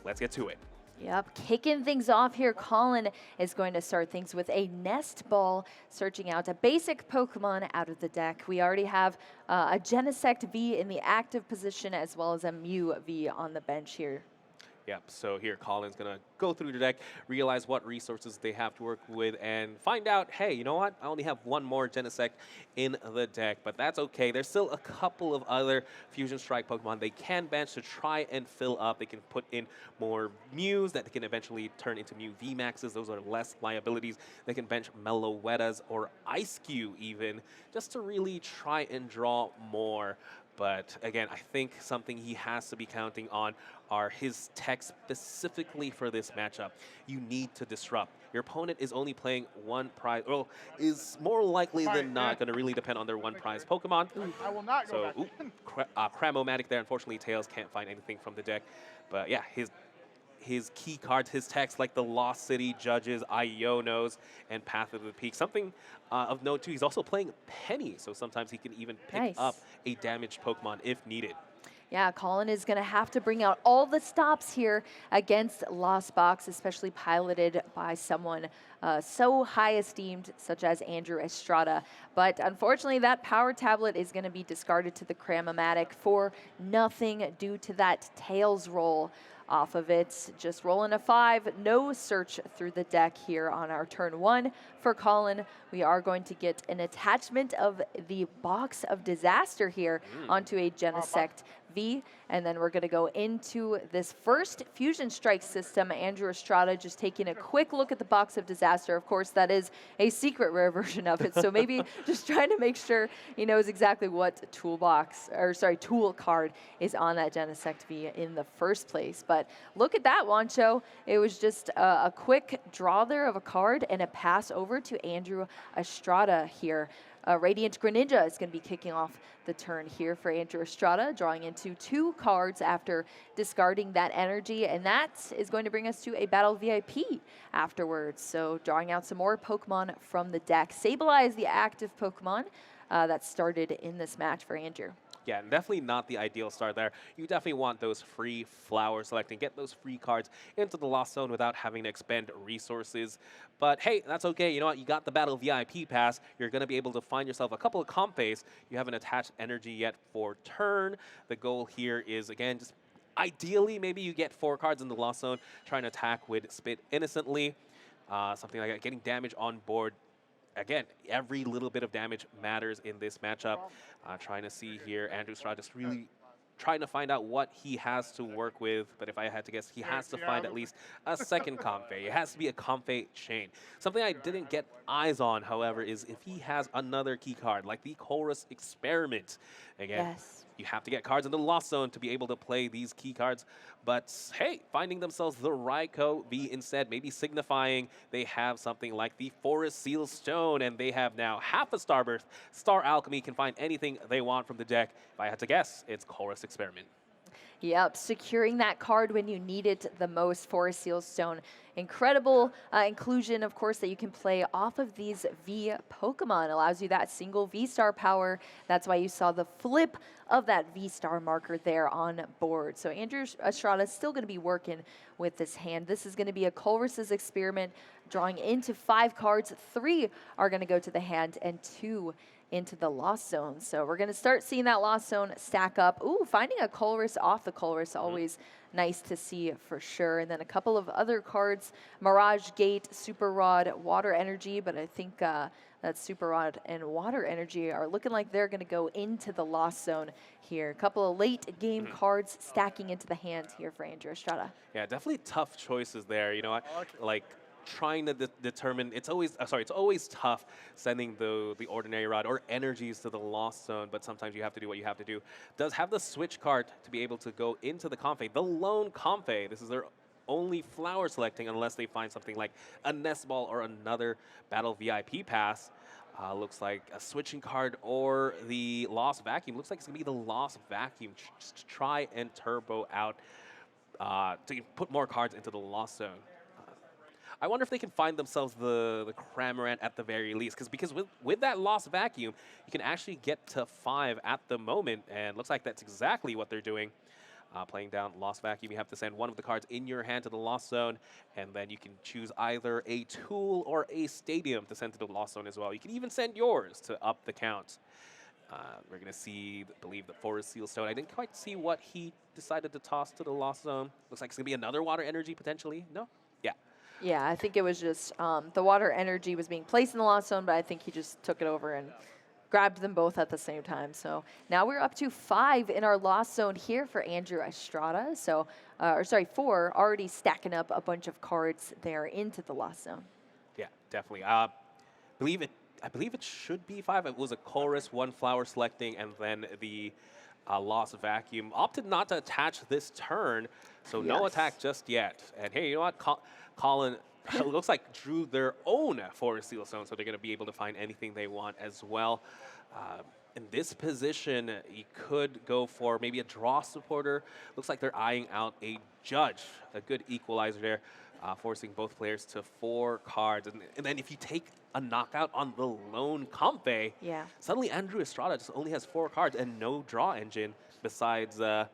let's get to it. Yep, kicking things off here, Collin is going to start things with a Nest Ball, searching out a basic Pokemon out of the deck. We already have a Genesect V in the active position, as well as a Mew V on the bench here. Yep, so here Colin's going to go through the deck, realize what resources they have to work with, and find out, hey, you know what? I only have one more Genesect in the deck, but that's okay. There's still a couple of other Fusion Strike Pokemon they can bench to try and fill up. They can put in more Mews that they can eventually turn into Mew Vmaxes. Those are less liabilities. They can bench Meloettas or Ice Cube even, just to really try and draw more. But again, I think something he has to be counting on are his techs specifically for this matchup. You need to disrupt. Your opponent is only playing one prize, well, is more likely than not going to really depend on their one prize Pokemon. I will not go back. Cramomatic there. Unfortunately, Tails can't find anything from the deck. But yeah, his key cards, his techs like the Lost City, Judges, Ionos, and Path of the Peak. Something of note too, he's also playing Penny, so sometimes he can even pick up a damaged Pokemon if needed. Yeah, Collin is going to have to bring out all the stops here against Lost Box, especially piloted by someone so high esteemed, such as Andrew Estrada. But unfortunately, that power tablet is going to be discarded to the Cramomatic for nothing due to that Tails roll off of it. Just rolling a 5, no search through the deck here on our turn 1 for Collin. We are going to get an attachment of the Box of Disaster here onto a Genesect V, and then we're going to go into this first Fusion Strike system. Andrew Estrada just taking a quick look at the Box of Disaster. Of course, that is a secret rare version of it, so maybe just trying to make sure he knows exactly what tool card is on that Genesect V in the first place. But look at that, Wancho. It was just a quick draw there of a card and a pass over to Andrew Estrada here. Radiant Greninja is going to be kicking off the turn here for Andrew Estrada, drawing into 2 cards after discarding that energy, and that is going to bring us to a Battle VIP afterwards. So drawing out some more Pokemon from the deck. Sableye is the active Pokemon that started in this match for Andrew. Yeah, definitely not the ideal start there. You definitely want those free flower selecting, get those free cards into the Lost Zone without having to expend resources. But hey, that's okay. You know what? You got the Battle VIP pass. You're going to be able to find yourself a couple of Comphase. You haven't attached energy yet for turn. The goal here is, again, just ideally, maybe you get 4 cards in the Lost Zone, trying to attack with Spit innocently. Something like that, getting damage on board. Again, every little bit of damage matters in this matchup. Trying to see here, Andrew Estrada just really trying to find out what he has to work with. But if I had to guess, he has to find at least a second Comphase. It has to be a Comphase chain. Something I didn't get eyes on, however, is if he has another key card, like the Chorus Experiment. Again, you have to get cards in the Lost Zone to be able to play these key cards. But hey, finding themselves the Raichu V instead, maybe signifying they have something like the Forest Seal Stone, and they have now half a Starburst. Star Alchemy can find anything they want from the deck. If I had to guess, it's Chorus Experiment. Yep, securing that card when you need it the most. Forest Seal Stone. Incredible inclusion, of course, that you can play off of these V Pokemon. Allows you that single V-Star power. That's why you saw the flip of that V-Star marker there on board. So Andrew Estrada is still going to be working with this hand. This is going to be a Chorus's Experiment, drawing into 5 cards. 3 are going to go to the hand, and 2 into the Lost Zone. So we're going to start seeing that Lost Zone stack up. Ooh, finding a Colress off the Colress, always nice to see for sure. And then a couple of other cards, Mirage Gate, Super Rod, Water Energy, but I think that Super Rod and Water Energy are looking like they're going to go into the Lost Zone here. A couple of late game cards stacking into the hand here for Andrew Estrada. Yeah, definitely tough choices there. You know what? Like, trying to determine, it's always tough sending the Ordinary Rod or energies to the Lost Zone, but sometimes you have to do what you have to do. Does have the switch card to be able to go into the Comphase, the lone Comphase. This is their only flower selecting unless they find something like a Nest Ball or another Battle VIP pass. Looks like a switching card or the Lost Vacuum. Looks like it's going to be the Lost Vacuum just to try and turbo out to put more cards into the Lost Zone. I wonder if they can find themselves the Cramorant at the very least, because with that Lost Vacuum, you can actually get to 5 at the moment, and looks like that's exactly what they're doing. Playing down Lost Vacuum, you have to send one of the cards in your hand to the Lost Zone, and then you can choose either a tool or a stadium to send to the Lost Zone as well. You can even send yours to up the count. We're going to see, I believe, the Forest Seal Stone. I didn't quite see what he decided to toss to the Lost Zone. Looks like it's going to be another Water Energy, potentially. No? Yeah. Yeah, I think it was just the Water Energy was being placed in the Lost Zone, but I think he just took it over and grabbed them both at the same time. So now we're up to 5 in our Lost Zone here for Andrew Estrada. So, or sorry, 4, already stacking up a bunch of cards there into the Lost Zone. Yeah, definitely. I believe it should be 5. It was a Chorus, 1 Flower Selecting, and then the Lost Vacuum. Opted not to attach this turn, so no attack just yet. And hey, you know what? Collin it looks like drew their own Forest Seal Stone, so they're going to be able to find anything they want as well. In this position, you could go for maybe a draw supporter. Looks like they're eyeing out a Judge, a good equalizer there, forcing both players to 4 cards. And then if you take a knockout on the lone Comfey, suddenly Andrew Estrada just only has 4 cards and no draw engine besides the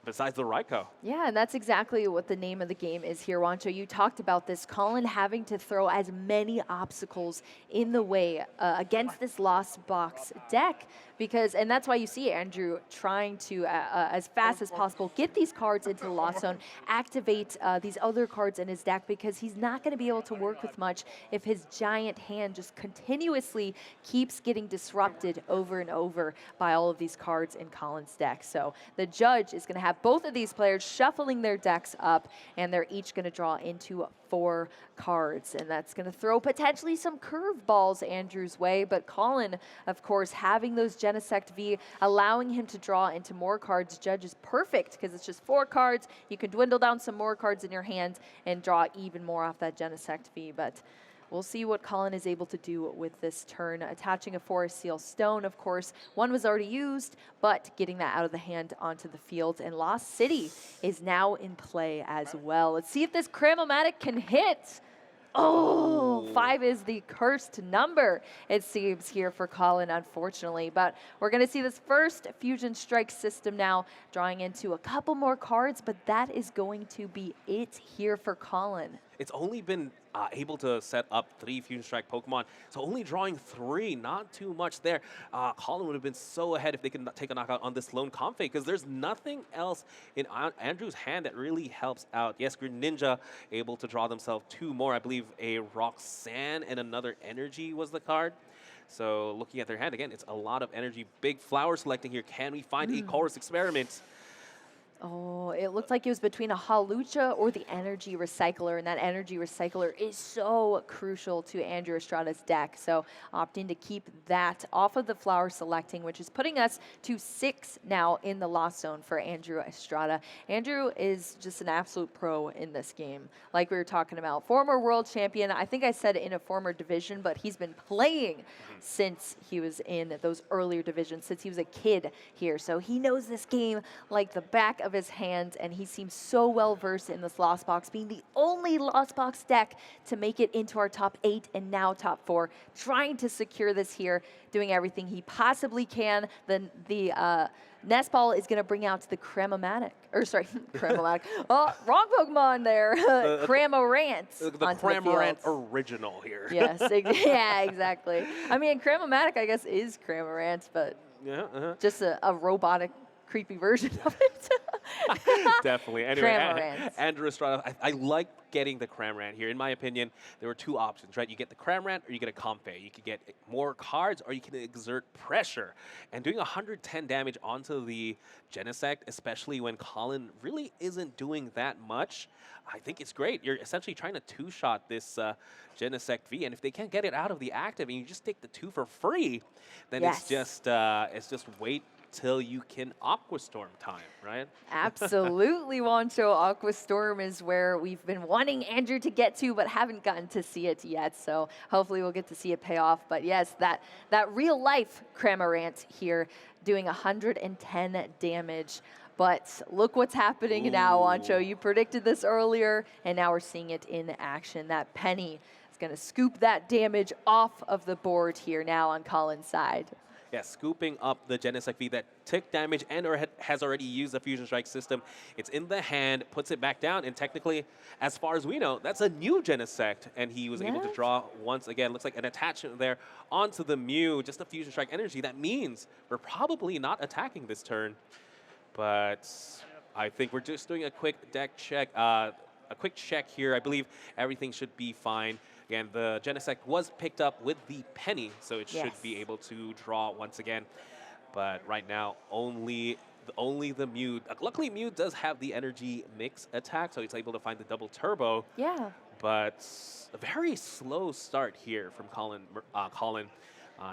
Raichu. Yeah, and that's exactly what the name of the game is here, Juancho. You talked about this, Collin having to throw as many obstacles in the way against this Lost Box deck. And that's why you see Andrew trying to, as fast as possible, get these cards into the Lost Zone, activate these other cards in his deck, because he's not going to be able to work with much if his giant hand just continuously keeps getting disrupted over and over by all of these cards in Collin's deck. So the Judge is going to have both of these players shuffling their decks up, and they're each going to draw into 4 cards, and that's going to throw potentially some curveballs Andrew's way. But Collin, of course, having those Genesect V, allowing him to draw into more cards. Judge is perfect because it's just 4 cards. You can dwindle down some more cards in your hand and draw even more off that Genesect V. But we'll see what Collin is able to do with this turn. Attaching a Forest Seal Stone, of course. One was already used, but getting that out of the hand onto the field. And Lost City is now in play as well. Let's see if this Cram-O-Matic can hit. Oh, 5 is the cursed number, it seems, here for Collin, unfortunately. But we're going to see this first Fusion Strike system now, drawing into a couple more cards, but that is going to be it here for Collin. It's only been able to set up 3 Fusion Strike Pokemon, so only drawing 3, not too much there. Collin would have been so ahead if they could take a knockout on this lone Comfey, because there's nothing else in Andrew's hand that really helps out. Yes, Greninja able to draw themselves 2 more. I believe a Roxanne and another Energy was the card. So looking at their hand again, it's a lot of energy. Big flower selecting here. Can we find a Chorus Experiment? Oh, it looked like it was between a Hawlucha or the Energy Recycler, and that Energy Recycler is so crucial to Andrew Estrada's deck. So opting to keep that off of the flower selecting, which is putting us to 6 now in the Lost Zone for Andrew Estrada. Andrew is just an absolute pro in this game. Like we were talking about, former world champion. I think I said in a former division, but he's been playing since he was in those earlier divisions, since he was a kid here. So he knows this game like the back of his hand, and he seems so well versed in this Lost Box, being the only Lost Box deck to make it into our top 8 and now top 4, trying to secure this here, doing everything he possibly can. Then the Nest Ball is going to bring out the Cram-O-Matic, or sorry, Cram-O-Matic. Oh, wrong Pokemon there. Cram-O-Rant. The Cram-O-Rant original here. Yes, yeah, exactly. I mean, Cram-O-Matic, I guess, is Cram-O-Rant, but just a robotic, creepy version of it. Definitely. Anyway, Andrew Estrada, I like getting the Cramorant here. In my opinion, there were 2 options, right? You get the Cramorant or you get a Comfey. You could get more cards or you can exert pressure. And doing 110 damage onto the Genesect, especially when Collin really isn't doing that much, I think it's great. You're essentially trying to 2-shot this Genesect V, and if they can't get it out of the active and you just take the 2 for free, then it's just wait till you can Aqua Storm time, right? Absolutely, Juancho. Aqua Storm is where we've been wanting Andrew to get to, but haven't gotten to see it yet. So hopefully we'll get to see it pay off. But yes, that real life Cramorant here doing 110 damage. But look what's happening now, Juancho. You predicted this earlier, and now we're seeing it in action. That Penny is going to scoop that damage off of the board here now on Collin's side. Yeah, scooping up the Genesect V that took damage and or has already used the Fusion Strike system. It's in the hand, puts it back down, and technically, as far as we know, that's a new Genesect, and he was able to draw once again. Looks like an attachment there onto the Mew, just a Fusion Strike energy. That means we're probably not attacking this turn, but I think we're just doing a quick deck check, a quick check here. I believe everything should be fine. Again, the Genesect was picked up with the penny, so it should be able to draw once again. But right now, only the Mew. Luckily, Mew does have the energy mix attack, so he's able to find the double turbo. Yeah. But a very slow start here from Collin.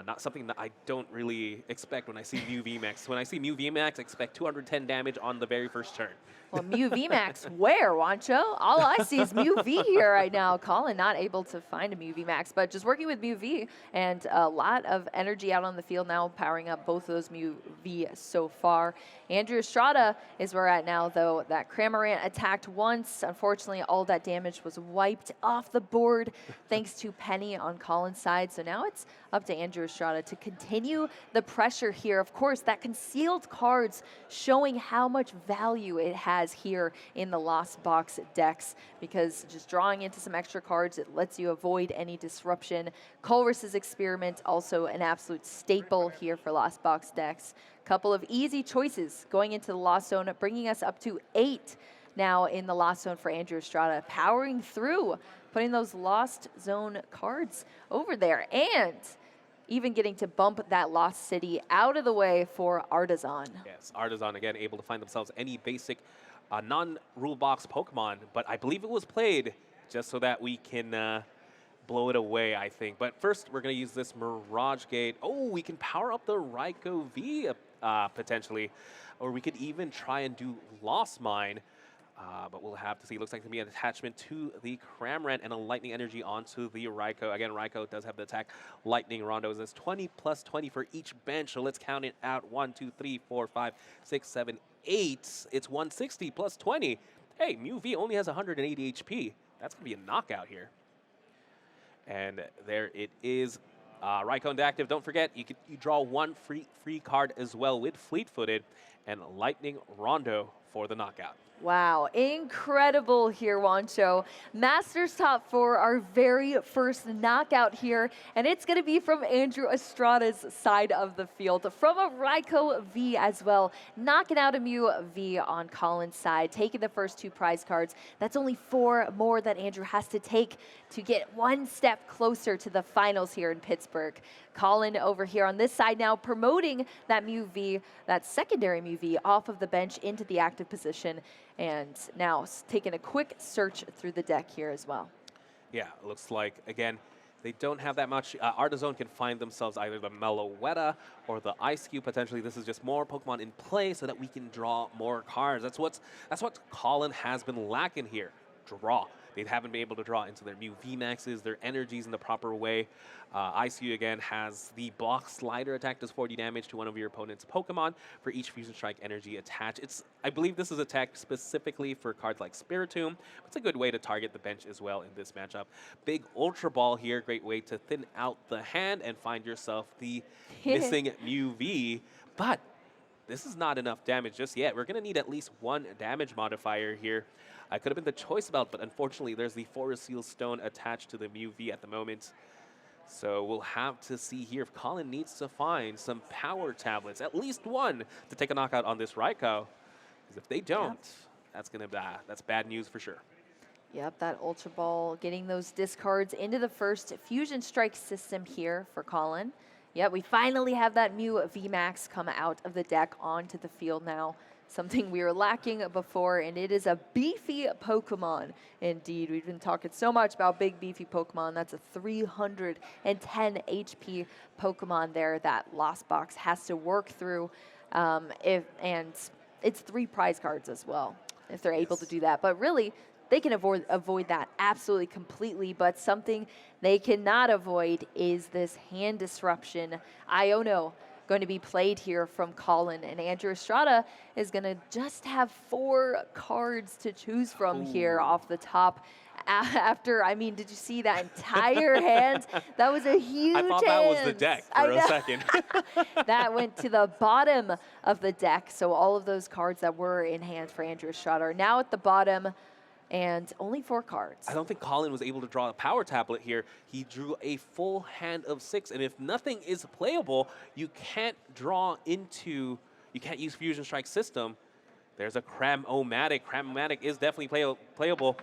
Not something that I don't really expect when I see Mew Vmax. When I see Mew Vmax, I expect 210 damage on the very first turn. Well, Mew Vmax, where, Wancho? All I see is Mew V here right now. Collin not able to find a Mew Vmax, but just working with Mew V, and a lot of energy out on the field now, powering up both of those Mew V so far. Andrew Estrada is where we're at now, though. That Cramorant attacked once. Unfortunately, all that damage was wiped off the board thanks to Penny on Collin's side. So now it's up to Andrew Estrada to continue the pressure here. Of course, that concealed cards showing how much value it has here in the Lost Box decks, because just drawing into some extra cards, it lets you avoid any disruption. Colress's Experiment, also an absolute staple here for Lost Box decks. Couple of easy choices going into the Lost Zone, bringing us up to 8 now in the Lost Zone for Andrew Estrada, powering through, putting those Lost Zone cards over there, and even getting to bump that Lost City out of the way for Artisan. Yes, Artisan, again, able to find themselves any basic non-rule box Pokemon, but I believe it was played just so that we can blow it away, I think. But first, we're going to use this Mirage Gate. Oh, we can power up the Raichu V potentially, or we could even try and do Lost Mine. But we'll have to see. Looks like to be an attachment to the Cramorant and a Lightning Energy onto the Raichu. Again, Raichu does have the attack. Lightning Rondo is 20 plus 20 for each bench. So let's count it out. 1, 2, 3, 4, 5, 6, 7, 8. It's 160 plus 20. Hey, Mew V only has 180 HP. That's going to be a knockout here. And there it is. Raichu into active. Don't forget, you draw one free card as well with Fleet-Footed and Lightning Rondo for the knockout. Wow, incredible here, Wancho. Masters top 4, our very first knockout here, and it's going to be from Andrew Estrada's side of the field, from a Raichu V as well, knocking out a Mew V on Collin's side, taking the first 2 prize cards. That's only 4 more that Andrew has to take to get one step closer to the finals here in Pittsburgh. Collin over here on this side now promoting that Mew V, that secondary Mew V, off of the bench into the active position, and now taking a quick search through the deck here as well. Yeah, it looks like, again, they don't have that much. Artisan can find themselves either the Meloetta or the Ice Cube potentially. This is just more Pokemon in play so that we can draw more cards. That's what Collin has been lacking here. Draw. They haven't been able to draw into their Mew Vmaxes, their energies in the proper way. ICU again has the block slider attack, does 40 damage to one of your opponent's Pokemon for each Fusion Strike energy attached. I believe this is attacked specifically for cards like Spiritomb. It's a good way to target the bench as well in this matchup. Big Ultra Ball here, great way to thin out the hand and find yourself the missing Mew V. But this is not enough damage just yet. We're going to need at least 1 damage modifier here. I could have been the choice about, but unfortunately there's the Forest Seal Stone attached to the Mew V at the moment. So we'll have to see here if Collin needs to find some power tablets, at least 1, to take a knockout on this Raichu. Because if they don't, that's bad news for sure. Yep, that Ultra Ball getting those discards into the first Fusion Strike system here for Collin. Yep, we finally have that Mew Vmax come out of the deck onto the field now. Something we were lacking before, and it is a beefy Pokemon indeed. We've been talking so much about big beefy Pokemon. That's a 310 HP Pokemon there that Lost Box has to work through. And it's 3 prize cards as well, if they're able to do that. But really, they can avoid that absolutely completely, but something they cannot avoid is this hand disruption. Iono going to be played here from Collin, and Andrew Estrada is going to just have 4 cards to choose from here off the top. after, I mean, did you see that entire hand? That was a huge hand. I thought that was the deck for a second. That went to the bottom of the deck. So all of those cards that were in hand for Andrew Estrada are now at the bottom, and only 4 cards. I don't think Collin was able to draw a power tablet here. He drew a full hand of 6, and if nothing is playable, you can't draw into, you can't use Fusion Strike system. There's a Cram-O-Matic. Cram-O-Matic is definitely playable.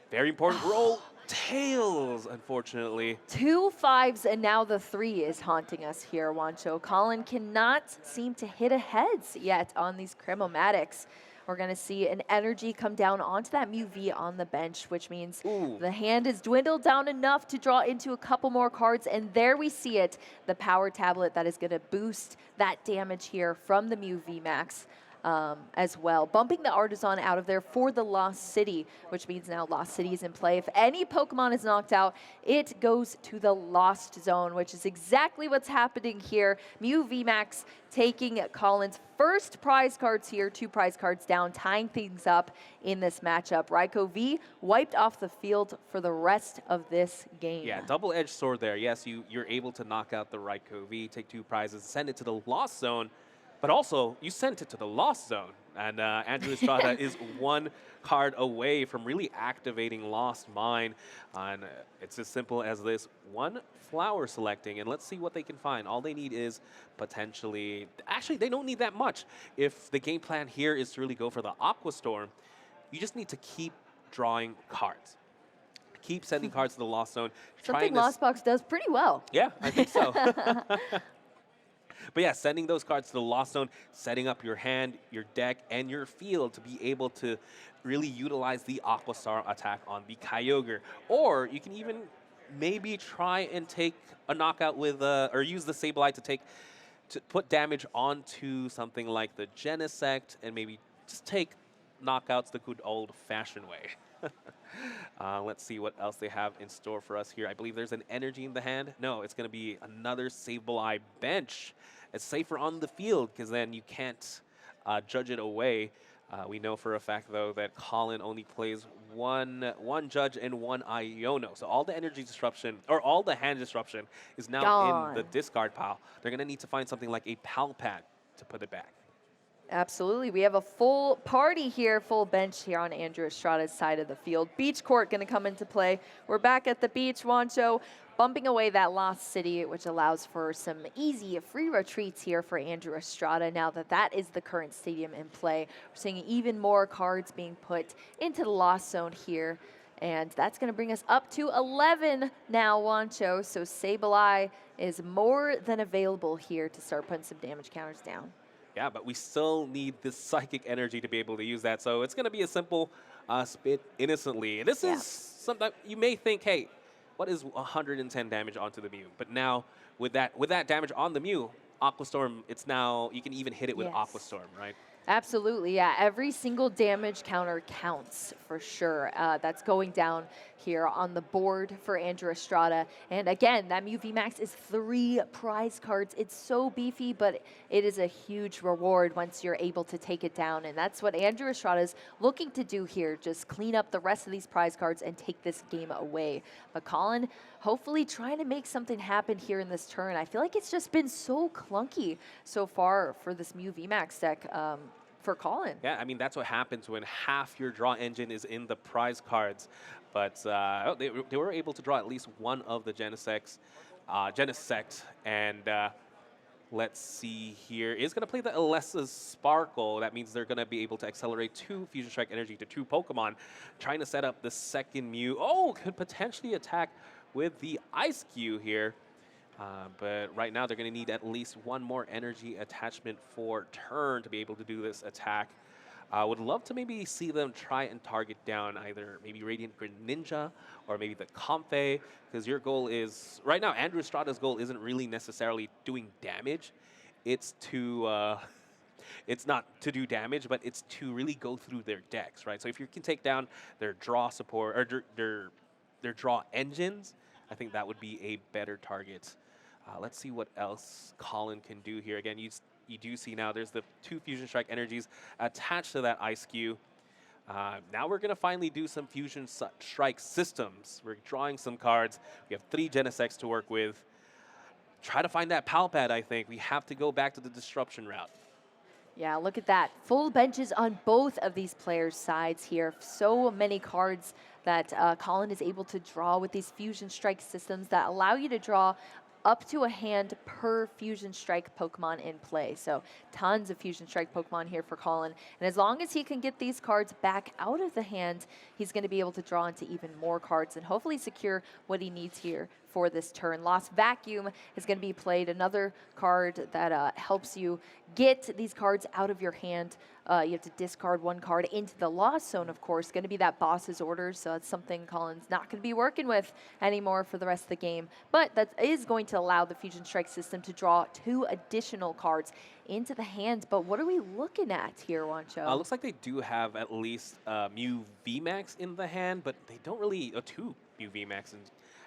Very important roll. Tails, unfortunately. 2 5s, and now the 3 is haunting us here, Juancho. Collin cannot seem to hit a heads yet on these Cram-O-Matics. We're going to see an energy come down onto that Mew V on the bench, which means the hand is dwindled down enough to draw into a couple more cards. And there we see it, the power tablet that is going to boost that damage here from the Mew Vmax. As well. Bumping the Artisan out of there for the Lost City, which means now Lost City is in play. If any Pokemon is knocked out, it goes to the Lost Zone, which is exactly what's happening here. Mew Vmax taking Collin's first prize cards here, 2 prize cards down, tying things up in this matchup. Raichu V wiped off the field for the rest of this game. Yeah, double-edged sword there. Yes, you're able to knock out the Raichu V, take 2 prizes, send it to the Lost Zone. But also, you sent it to the Lost Zone. And Andrew Estrada is 1 card away from really activating Lost Mine. And it's as simple as this: 1 flower selecting. And let's see what they can find. All they need is potentially... Actually, they don't need that much. If the game plan here is to really go for the Aqua Storm, you just need to keep drawing cards. Keep sending cards to the Lost Zone. Something Lost Box does pretty well. Yeah, I think so. But yeah, sending those cards to the Lost Zone, setting up your hand, your deck, and your field to be able to really utilize the Aqua Star attack on the Kyogre. Or you can even maybe try and take a knockout with, or use the Sableye to put damage onto something like the Genesect, and maybe just take knockouts the good old-fashioned way. Let's see what else they have in store for us here. I believe there's an energy in the hand. No, it's going to be another Sableye bench. It's safer on the field because then you can't judge it away. We know for a fact, though, that Collin only plays one Judge and 1 Iono. So all the energy disruption, or all the hand disruption, is now in the discard pile. They're going to need to find something like a Pal Pad to put it back. Absolutely. We have a full party here, full bench here on Andrew Estrada's side of the field. Beach Court going to come into play. We're back at the beach, Juancho, bumping away that Lost City, which allows for some easy free retreats here for Andrew Estrada now that that is the current stadium in play. We're seeing even more cards being put into the Lost Zone here. And that's going to bring us up to 11 now, Juancho. So Sableye is more than available here to start putting some damage counters down. Yeah, but we still need this psychic energy to be able to use that. So it's going to be a simple spit innocently. This is something you may think, hey, what is 110 damage onto the Mew? But now with that damage on the Mew, Aqua Storm, it's now, you can even hit it with Aqua Storm, right? Absolutely, yeah. Every single damage counter counts for sure. That's going down here on the board for Andrew Estrada. And again, that Mew Vmax is 3 prize cards. It's so beefy, but it is a huge reward once you're able to take it down. And that's what Andrew Estrada is looking to do here. Just clean up the rest of these prize cards and take this game away. But Collin, hopefully trying to make something happen here in this turn. I feel like it's just been so clunky so far for this Mew Vmax deck. For Collin. Yeah, I mean, that's what happens when half your draw engine is in the prize cards. But they were able to draw at least one of the Genesect. And let's see here. Is going to play the Alessa's Sparkle. That means they're going to be able to accelerate 2 Fusion Strike energy to 2 Pokemon. Trying to set up the second Mew. Oh, could potentially attack with the Ice Cube here. But right now, they're going to need at least 1 more energy attachment for turn to be able to do this attack. Would love to maybe see them try and target down either maybe Radiant Greninja or maybe the Comfey, because your goal is, right now, Andrew Estrada's goal isn't really necessarily doing damage. It's to, it's not to do damage, but it's to really go through their decks, right? So if you can take down their draw support, or their draw engines, I think that would be a better target. Let's see what else Collin can do here. Again, you do see now there's the 2 Fusion Strike energies attached to that Ice Cube. Now we're going to finally do some Fusion Strike systems. We're drawing some cards. We have 3 Genesects to work with. Try to find that Palpad, I think. We have to go back to the Disruption route. Yeah, look at that. Full benches on both of these players' sides here. So many cards that Collin is able to draw with these Fusion Strike systems that allow you to draw up to a hand per Fusion Strike Pokemon in play. So tons of Fusion Strike Pokemon here for Collin. And as long as he can get these cards back out of the hand, he's going to be able to draw into even more cards and hopefully secure what he needs here for this turn. Lost Vacuum is going to be played, another card that helps you get these cards out of your hand. You have to discard 1 card into the Lost Zone, of course. Going to be that boss's orders, so that's something Collin's not going to be working with anymore for the rest of the game. But that is going to allow the Fusion Strike system to draw 2 additional cards into the hand. But what are we looking at here, Wancho? Looks like they do have at least Mew Vmax in the hand, but they don't really, 2 Mew Vmax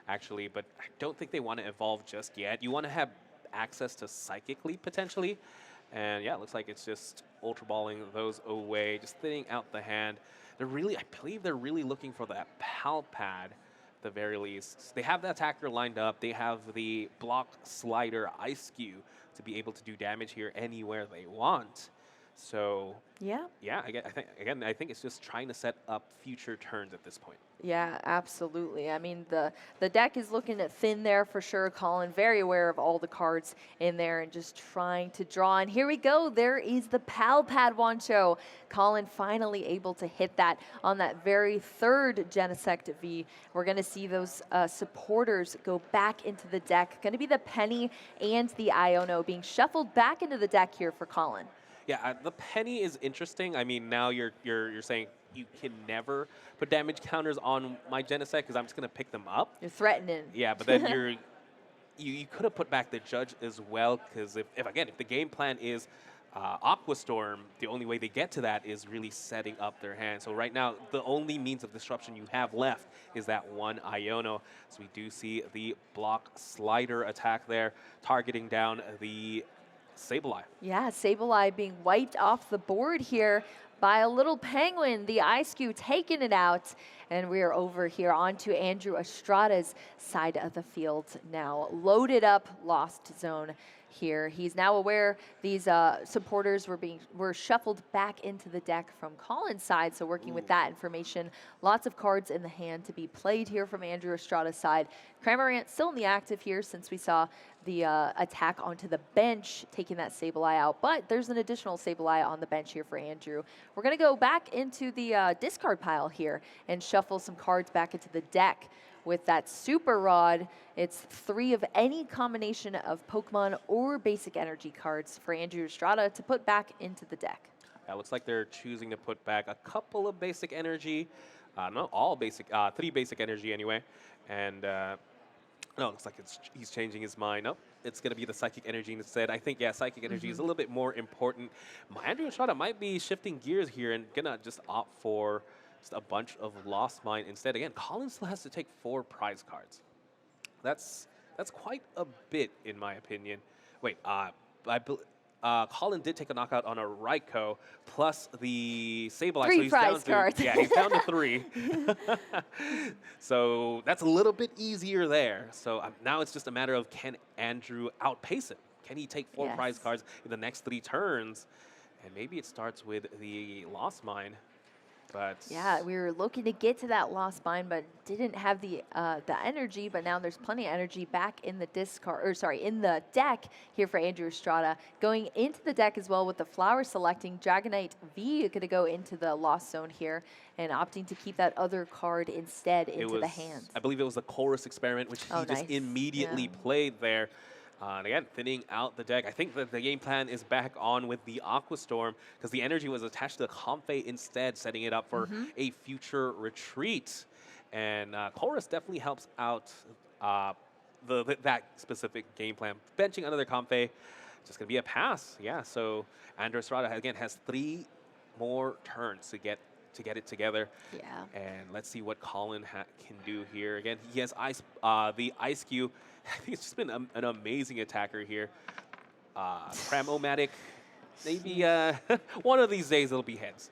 actually, but I don't think they want to evolve just yet. You want to have access to Psychic Leap potentially. And yeah, it looks like it's just Ultra Balling those away, just thinning out the hand. They're really, I believe they're really looking for that Palpad, at the very least. They have the attacker lined up. They have the Block Slider Ice Cube to be able to do damage here anywhere they want. So yeah, I think it's just trying to set up future turns at this point. Yeah, absolutely. I mean, the deck is looking at thin there for sure. Collin very aware of all the cards in there and just trying to draw. And here we go. There is the Palpad, Wancho. Collin finally able to hit that on that very 3rd Genesect V. We're going to see those supporters go back into the deck. Going to be the Penny and the Iono being shuffled back into the deck here for Collin. Yeah, the Penny is interesting. I mean, now you're saying you can never put damage counters on my Genesect because I'm just going to pick them up. You're threatening. Yeah, but then you could have put back the Judge as well, because if the game plan is Aqua Storm, the only way they get to that is really setting up their hand. So right now, the only means of disruption you have left is that 1 Iono. So we do see the Block Slider attack there, targeting down the Sableye. Yeah, Sableye being wiped off the board here by a little penguin. The Ice Cube taking it out. And we are over here onto Andrew Estrada's side of the field now. Loaded up Lost Zone here. He's now aware these supporters were shuffled back into the deck from Collin's side, so working with that information. Lots of cards in the hand to be played here from Andrew Estrada's side. Cramorant still in the active here since we saw the attack onto the bench, taking that Sableye out, but there's an additional Sableye on the bench here for Andrew. We're going to go back into the discard pile here and shuffle some cards back into the deck. With that Super Rod, it's 3 of any combination of Pokemon or basic energy cards for Andrew Estrada to put back into the deck. It looks like they're choosing to put back a couple of basic energy, not all basic, 3 basic energy anyway. And no, it looks like he's changing his mind. Nope, it's going to be the Psychic Energy instead. I think, yeah, Psychic Energy is a little bit more important. Andrew Estrada might be shifting gears here and going to just opt for just a bunch of Lost Mine instead. Again, Collin still has to take 4 prize cards. That's quite a bit, in my opinion. Wait, Collin did take a knockout on a Raichu, plus the Sableye. 3 prize cards. Yeah, he's down to 3. So that's a little bit easier there. So now it's just a matter of, can Andrew outpace him? Can he take 4 prize cards in the next 3 turns? And maybe it starts with the Lost Mine. But yeah, we were looking to get to that Lost Mine, but didn't have the energy. But now there's plenty of energy back in the in the deck here for Andrew Estrada. Going into the deck as well with the flower selecting Dragonite V, going to go into the Lost Zone here and opting to keep that other card instead into the hand. I believe it was the Chorus Experiment, which he just immediately played there. And again, thinning out the deck. I think that the game plan is back on with the Aqua Storm because the energy was attached to the Comfey instead, setting it up for a future retreat. And Chorus definitely helps out that specific game plan. Benching another Comfey, just going to be a pass. Yeah, so Andrew Estrada, again, has 3 more turns to get it together. Yeah. And let's see what Collin can do here. Again, he has the Ice Cube. I think it's just been an amazing attacker here. Cram-O-Matic, maybe one of these days it'll be heads.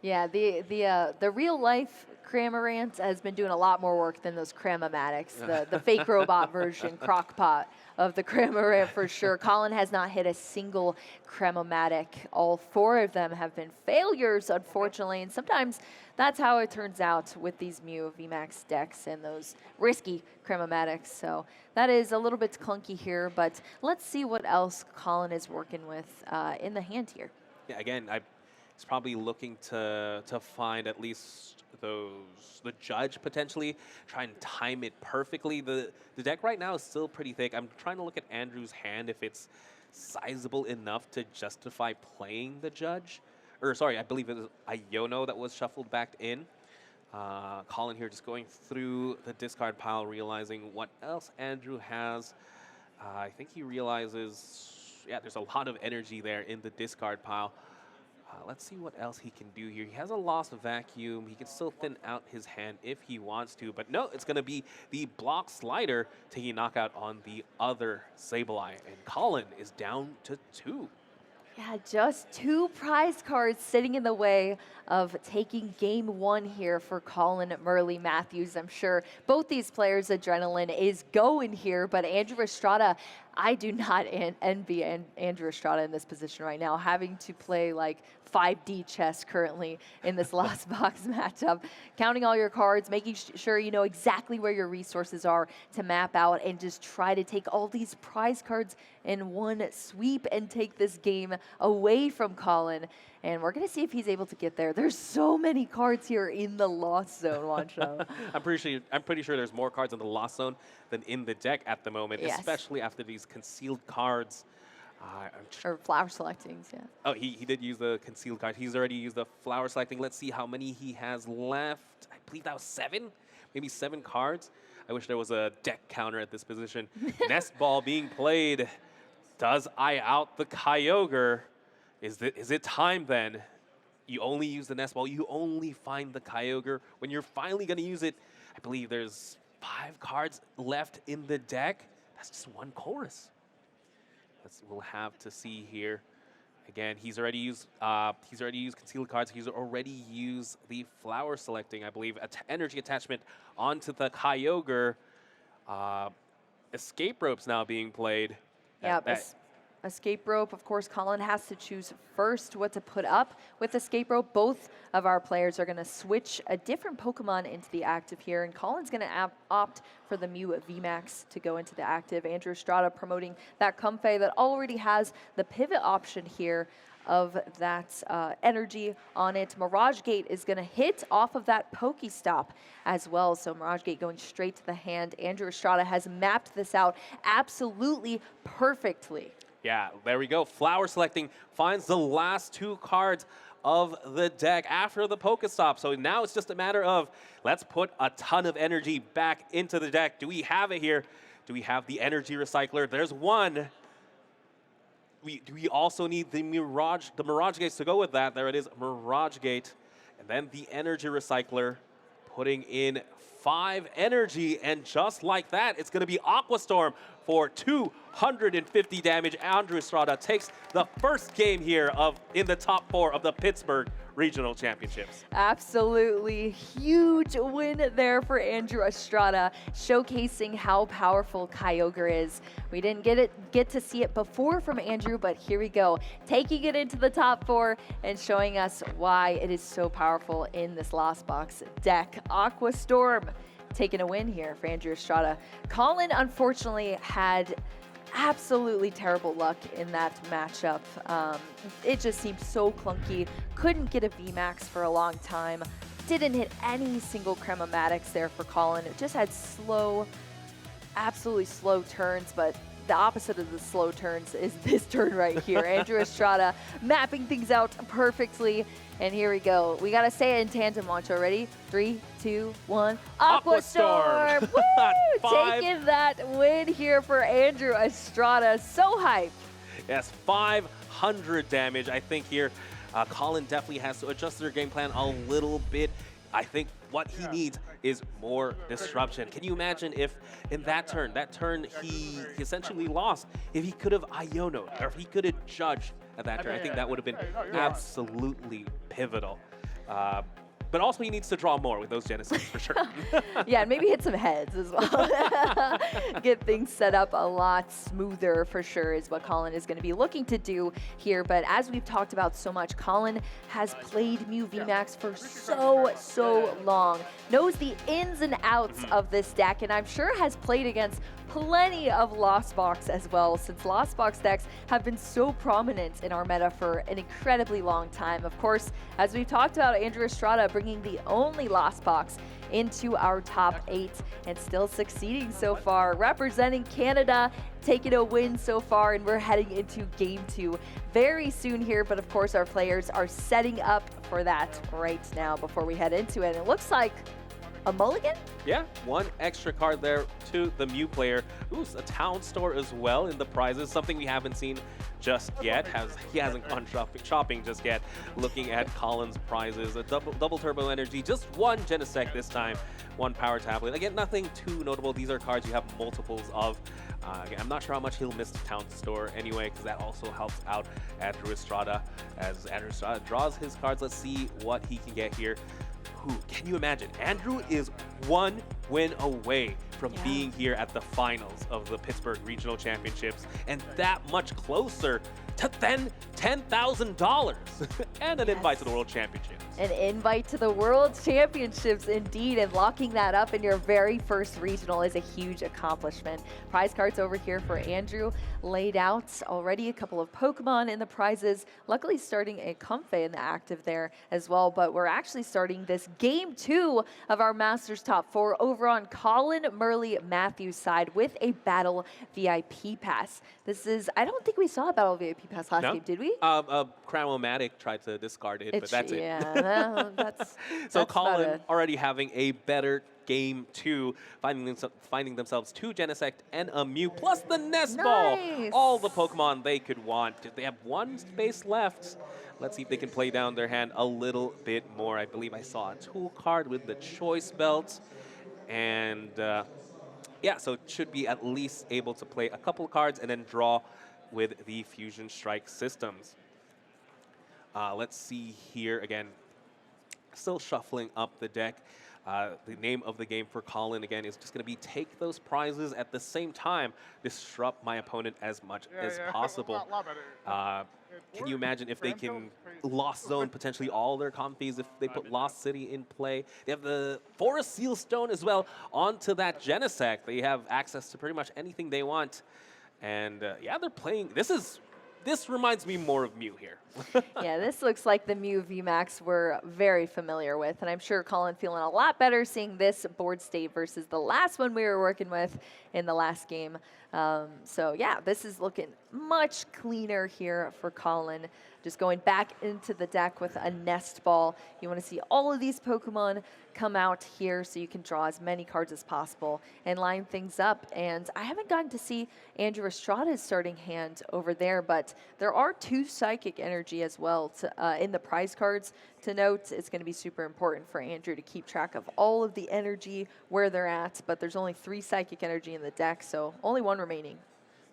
Yeah, the real life Cramorant has been doing a lot more work than those Cramomatics, the fake robot version, crockpot of the Cramorant for sure. Collin has not hit a single Cramomatic. All 4 of them have been failures, unfortunately, and sometimes that's how it turns out with these Mew Vmax decks and those risky Cramomatics. So that is a little bit clunky here, but let's see what else Collin is working with in the hand here. Yeah, again, he's probably looking to find at least the judge potentially, try and time it perfectly. The deck right now is still pretty thick. I'm trying to look at Andrew's hand if it's sizable enough to justify playing the judge. Or sorry, I believe it was Iono that was shuffled back in. Collin here just going through the discard pile, realizing what else Andrew has. I think he realizes, yeah, there's a lot of energy there in the discard pile. Let's see what else he can do here. He has a Lost Vacuum. He can still thin out his hand if he wants to. But no, it's going to be the block slider taking knockout on the other Sableye. And Collin is down to 2. Yeah, just 2 prize cards sitting in the way of taking game 1 here for Collin MERLI-MATTHEWS. I'm sure both these players' adrenaline is going here, but Andrew Estrada, I do not envy Andrew Estrada in this position right now, having to play like 5D chess currently in this last box matchup, counting all your cards, making sure you know exactly where your resources are to map out and just try to take all these prize cards in one sweep and take this game away from Collin. And we're going to see if he's able to get there. There's so many cards here in the Lost Zone, Wancho. I'm pretty sure there's more cards in the Lost Zone than in the deck at the moment, yes. Especially after these concealed cards. Or flower selectings, yeah. Oh, he did use the concealed card. He's already used the flower selecting. Let's see how many he has left. I believe that was 7, maybe 7 cards. I wish there was a deck counter at this position. Nest Ball being played. Does eye out the Kyogre? Is it time then? You only use the Nest Ball. You only find the Kyogre. When you're finally going to use it, I believe there's 5 cards left in the deck. That's just 1 chorus. We'll have to see here. Again, he's already used concealed cards. He's already used the flower selecting, I believe, energy attachment onto the Kyogre. Escape Rope's now being played. Yeah, Escape Rope, of course, Collin has to choose first what to put up with Escape Rope. Both of our players are going to switch a different Pokemon into the active here, and Collin's going to opt for the Mew Vmax to go into the active. Andrew Estrada promoting that Comfey that already has the pivot option here of that energy on it. Mirage Gate is going to hit off of that Pokestop as well. So Mirage Gate going straight to the hand. Andrew Estrada has mapped this out absolutely perfectly. Yeah, there we go. Flower selecting finds the last 2 cards of the deck after the Pokestop. So now it's just a matter of let's put a ton of energy back into the deck. Do we have it here? Do we have the energy recycler? There's 1. Do we also need the Mirage Gates to go with that? There it is, Mirage Gate. And then the energy recycler putting in 5 energy, and just like that, it's going to be Aqua Storm for 250 damage. Andrew Estrada takes the first game here in the top 4 of the Pittsburgh Regional Championships. Absolutely huge win there for Andrew Estrada, showcasing how powerful Kyogre is. We didn't get to see it before from Andrew, but here we go, taking it into the top 4 and showing us why it is so powerful in this Lost Box deck. Aqua Storm taking a win here for Andrew Estrada. Collin, unfortunately, had absolutely terrible luck in that matchup. It just seemed so clunky. Couldn't get a Vmax for a long time. Didn't hit any single Cremomatics there for Collin. It just had absolutely slow turns, but the opposite of the slow turns is this turn right here. Andrew Estrada mapping things out perfectly. And here we go. We got to say it in tandem, Wancho. Ready? 3, 2, 1. Aqua Storm! Woo! Taking that win here for Andrew Estrada. So hyped. Yes, 500 damage. I think here Collin definitely has to adjust their game plan a little bit. I think what he needs is more disruption. Can you imagine if in that turn he essentially lost, if he could have Iono'd or if he could have judged at that turn? I think that would have been absolutely pivotal. But also he needs to draw more with those Genesis for sure. Yeah, and maybe hit some heads as well. Get things set up a lot smoother for sure is what Collin is going to be looking to do here. But as we've talked about so much, Collin has played Mew Vmax for so long, knows the ins and outs of this deck, and I'm sure has played against plenty of Lost Box as well, since Lost Box decks have been so prominent in our meta for an incredibly long time. Of course, as we've talked about, Andrew Estrada bringing the only Lost Box into our top 8 and still succeeding so far, representing Canada, taking a win so far, and we're heading into game 2 very soon here. But of course, our players are setting up for that right now before we head into it. And it looks like a mulligan? Yeah, one extra card there to the Mew player. Ooh, a town store as well in the prizes, something we haven't seen just yet. He hasn't gone shopping just yet. Looking at Collin's prizes, a double turbo energy, just one Genesect this time, one power tablet. Again, nothing too notable. These are cards you have multiples of. Again, I'm not sure how much he'll miss the town store anyway, because that also helps out Andrew Estrada. As Andrew Estrada draws his cards, let's see what he can get here. Can you imagine? Andrew is one win away from being here at the finals of the Pittsburgh Regional Championships, and that much closer to $10,000 and an invite to the World Championships. An invite to the World Championships, indeed, and locking that up in your very first regional is a huge accomplishment. Prize cards over here for Andrew laid out already. A couple of Pokemon in the prizes. Luckily starting a Comfey in the active there as well, but we're actually starting this game 2 of our Masters Top 4 over on Collin MERLI-MATTHEWS side with a Battle VIP Pass. This is, I don't think we saw a Battle VIP Pass last game, did we? Cramomatic tried to discard it, but that's it. Yeah, that's so Collin already having a better game 2, finding themselves 2 Genesect and a Mew, plus the Nest Ball. All the Pokemon they could want. They have one space left. Let's see if they can play down their hand a little bit more. I believe I saw a tool card with the Choice Belt. And yeah, so it should be at least able to play a couple of cards and then draw with the Fusion Strike systems. Let's see here again. Still shuffling up the deck. The name of the game for Collin, again, is just going to be take those prizes at the same time, disrupt my opponent as much as possible. Can you imagine if they can Lost Zone potentially all their Comfeys if they put Lost City in play? They have the Forest Seal Stone as well onto that Genesect. They have access to pretty much anything they want. And yeah, they're playing. This reminds me more of Mew here. Yeah, this looks like the Mew Vmax we're very familiar with, and I'm sure Collin feeling a lot better seeing this board state versus the last one we were working with in the last game. So yeah, this is looking much cleaner here for Collin. Just going back into the deck with a Nest Ball. You want to see all of these Pokemon come out here so you can draw as many cards as possible and line things up. And I haven't gotten to see Andrew Estrada's starting hand over there, but there are 2 Psychic Energy as well in the prize cards. To note, it's going to be super important for Andrew to keep track of all of the energy, where they're at, but there's only 3 Psychic Energy in the deck, so only 1 remaining.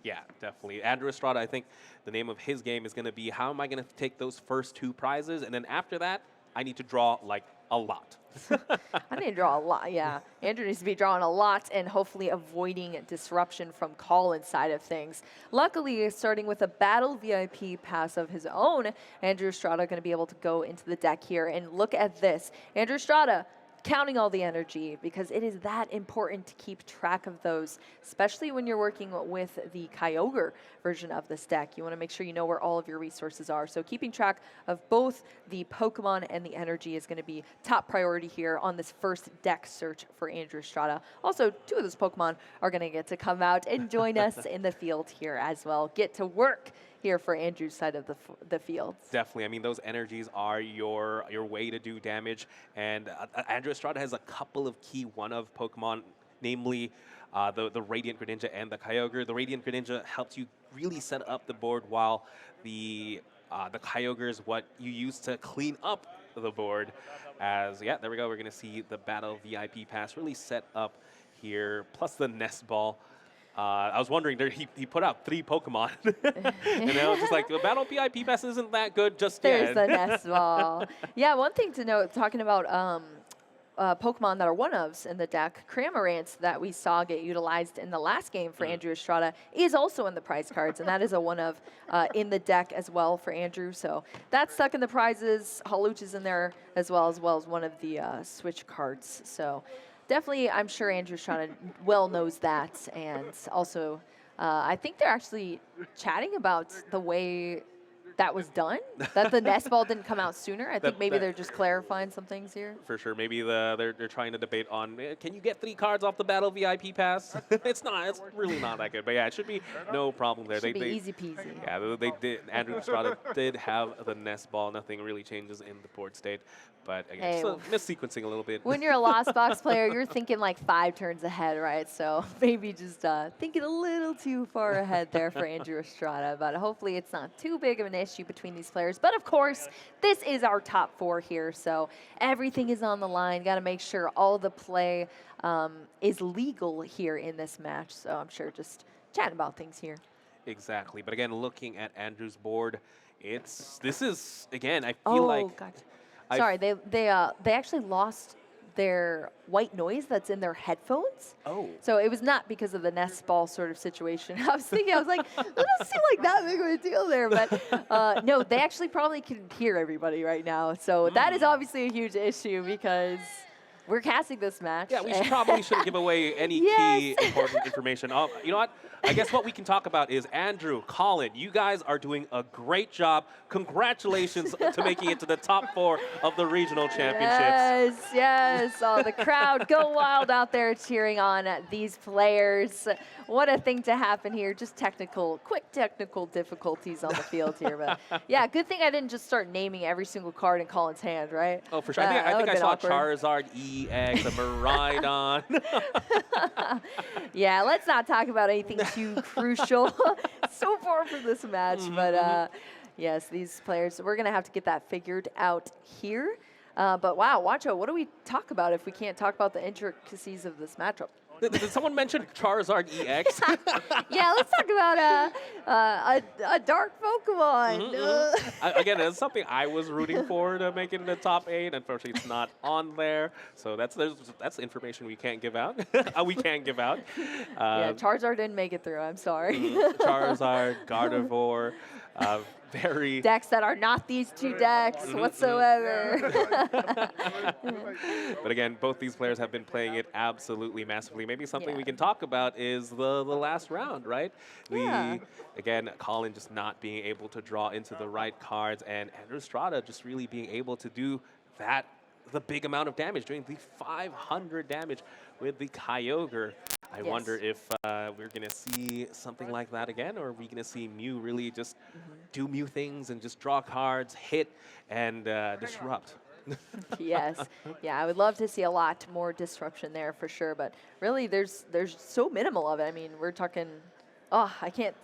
Yeah, definitely. Andrew Estrada, I think the name of his game is going to be, how am I going to take those first 2 prizes? And then after that, I need to draw, like, a lot. I need to draw a lot, yeah. Andrew needs to be drawing a lot and hopefully avoiding disruption from Collin's side of things. Luckily, starting with a Battle VIP Pass of his own, Andrew Estrada going to be able to go into the deck here. And look at this. Andrew Estrada counting all the energy, because it is that important to keep track of those, especially when you're working with the Kyogre version of this deck. You want to make sure you know where all of your resources are. So keeping track of both the Pokemon and the energy is going to be top priority here on this first deck search for Andrew Estrada. Also, 2 of those Pokemon are going to get to come out and join us in the field here as well. Get to work here for Andrew's side of the field. Definitely. I mean, those energies are your way to do damage. And Andrew Estrada has a couple of key one-of Pokemon, namely the Radiant Greninja and the Kyogre. The Radiant Greninja helps you really set up the board, while the Kyogre is what you use to clean up the board. As, yeah, there we go. We're going to see the Battle VIP Pass really set up here, plus the Nest Ball. I was wondering, he put out 3 Pokemon. And I was just like, the Battle VIP Pass isn't that good just There's yet. the Nest Ball. Yeah, one thing to note, talking about Pokemon that are one-ofs in the deck, Cramorants that we saw get utilized in the last game for Andrew Estrada is also in the prize cards, and that is a one-of in the deck as well for Andrew. So that's stuck in the prizes. Hawluch is in there as well as one of the switch cards. So definitely, I'm sure Andrew Estrada well knows that. And also, I think they're actually chatting about the way that was done, that the Nest Ball didn't come out sooner. I think maybe they're just clarifying some things here. For sure. Maybe they're trying to debate on, can you get 3 cards off the Battle VIP Pass? It's really not that good. But yeah, it should be no problem there. Should be easy peasy. Yeah, they did. Andrew Estrada did have the Nest Ball. Nothing really changes in the board state. But again, just mis-sequencing a little bit. When you're a Lost Box player, you're thinking like 5 turns ahead, right? So maybe just thinking a little too far ahead there for Andrew Estrada. But hopefully it's not too big of an issue between these players. But of course, this is our top 4 here. So everything is on the line. Got to make sure all the play is legal here in this match. So I'm sure just chatting about things here. Exactly. But again, looking at Andrew's board, this is, again, I feel like... Gotcha. Sorry, they actually lost their white noise that's in their headphones. Oh. So it was not because of the Nest Ball sort of situation. I was like, it doesn't seem like that big of a deal there. But no, they actually probably can hear everybody right now. So that is obviously a huge issue because we're casting this match. Yeah, we probably shouldn't give away any key important information. You know what? I guess what we can talk about is Andrew, Collin, you guys are doing a great job. Congratulations to making it to the top 4 of the regional championships. Yes. Oh, the crowd go wild out there cheering on these players. What a thing to happen here. Just quick technical difficulties on the field here. But yeah, good thing I didn't just start naming every single card in Collin's hand, right? Oh, for sure. I think I saw awkward. Charizard EX, a Miraidon. Yeah, let's not talk about anything too crucial so far for this match. But yes, these players, we're going to have to get that figured out here. But wow, Wancho, what do we talk about if we can't talk about the intricacies of this matchup? Did someone mention Charizard EX? Yeah, let's talk about a dark Pokemon. Again, it's something I was rooting for to make it in the top 8. Unfortunately, it's not on there. So that's information we can't give out. We can't give out. Yeah, Charizard didn't make it through. I'm sorry. Charizard, Gardevoir. Very decks that are not these 2 decks whatsoever. But again, both these players have been playing it absolutely massively. Maybe something we can talk about is the last round, right? Again, Collin just not being able to draw into the right cards, and Andrew Estrada just really being able to do the big amount of damage, doing the 500 damage with the Kyogre. I wonder if we're going to see something like that again, or are we going to see Mew really just do Mew things and just draw cards, hit, and disrupt? Yes. Yeah, I would love to see a lot more disruption there for sure, but really there's so minimal of it. I mean, we're talking... Oh, I can't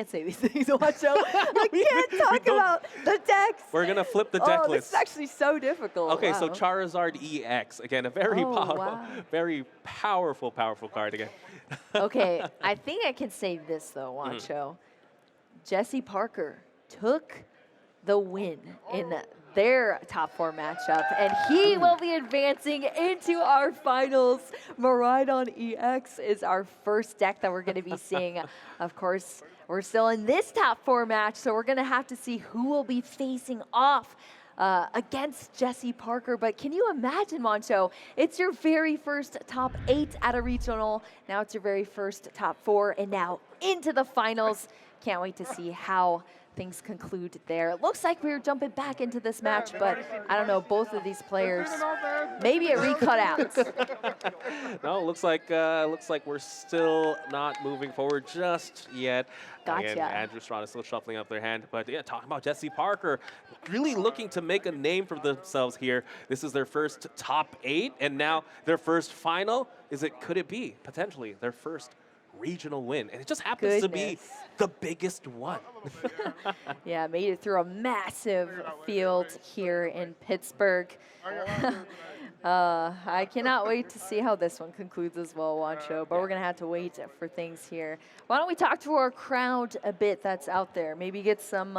say these things. Watch out. I can't talk about the decks. We're going to flip the deck list. This is actually so difficult. Okay, so Charizard EX. Again, a very very powerful card again. Okay, I think I can say this, though, Wancho. Jesse Parker took the win in their top 4 matchup, and he will be advancing into our finals. Miraidon EX is our first deck that we're going to be seeing. Of course, we're still in this top 4 match, so we're going to have to see who will be facing off against Jesse Parker. But can you imagine, Moncho? It's your very first top 8 at a regional. Now it's your very first top 4, and now into the finals. Can't wait to see how things conclude there. It looks like we're jumping back into this match, but I don't know, both of these players, maybe it recut out. No, looks like we're still not moving forward just yet. Gotcha. Again, Andrew Estrada still shuffling up their hand, but yeah, talking about Jesse Parker, really looking to make a name for themselves here. This is their first top 8, and now their first final. Could it be potentially their first regional win? And it just happens to be the biggest one. Yeah, made it through a massive field here in Pittsburgh. I cannot wait to see how this one concludes as well, Wancho, but we're going to have to wait for things here. Why don't we talk to our crowd a bit that's out there? Maybe get some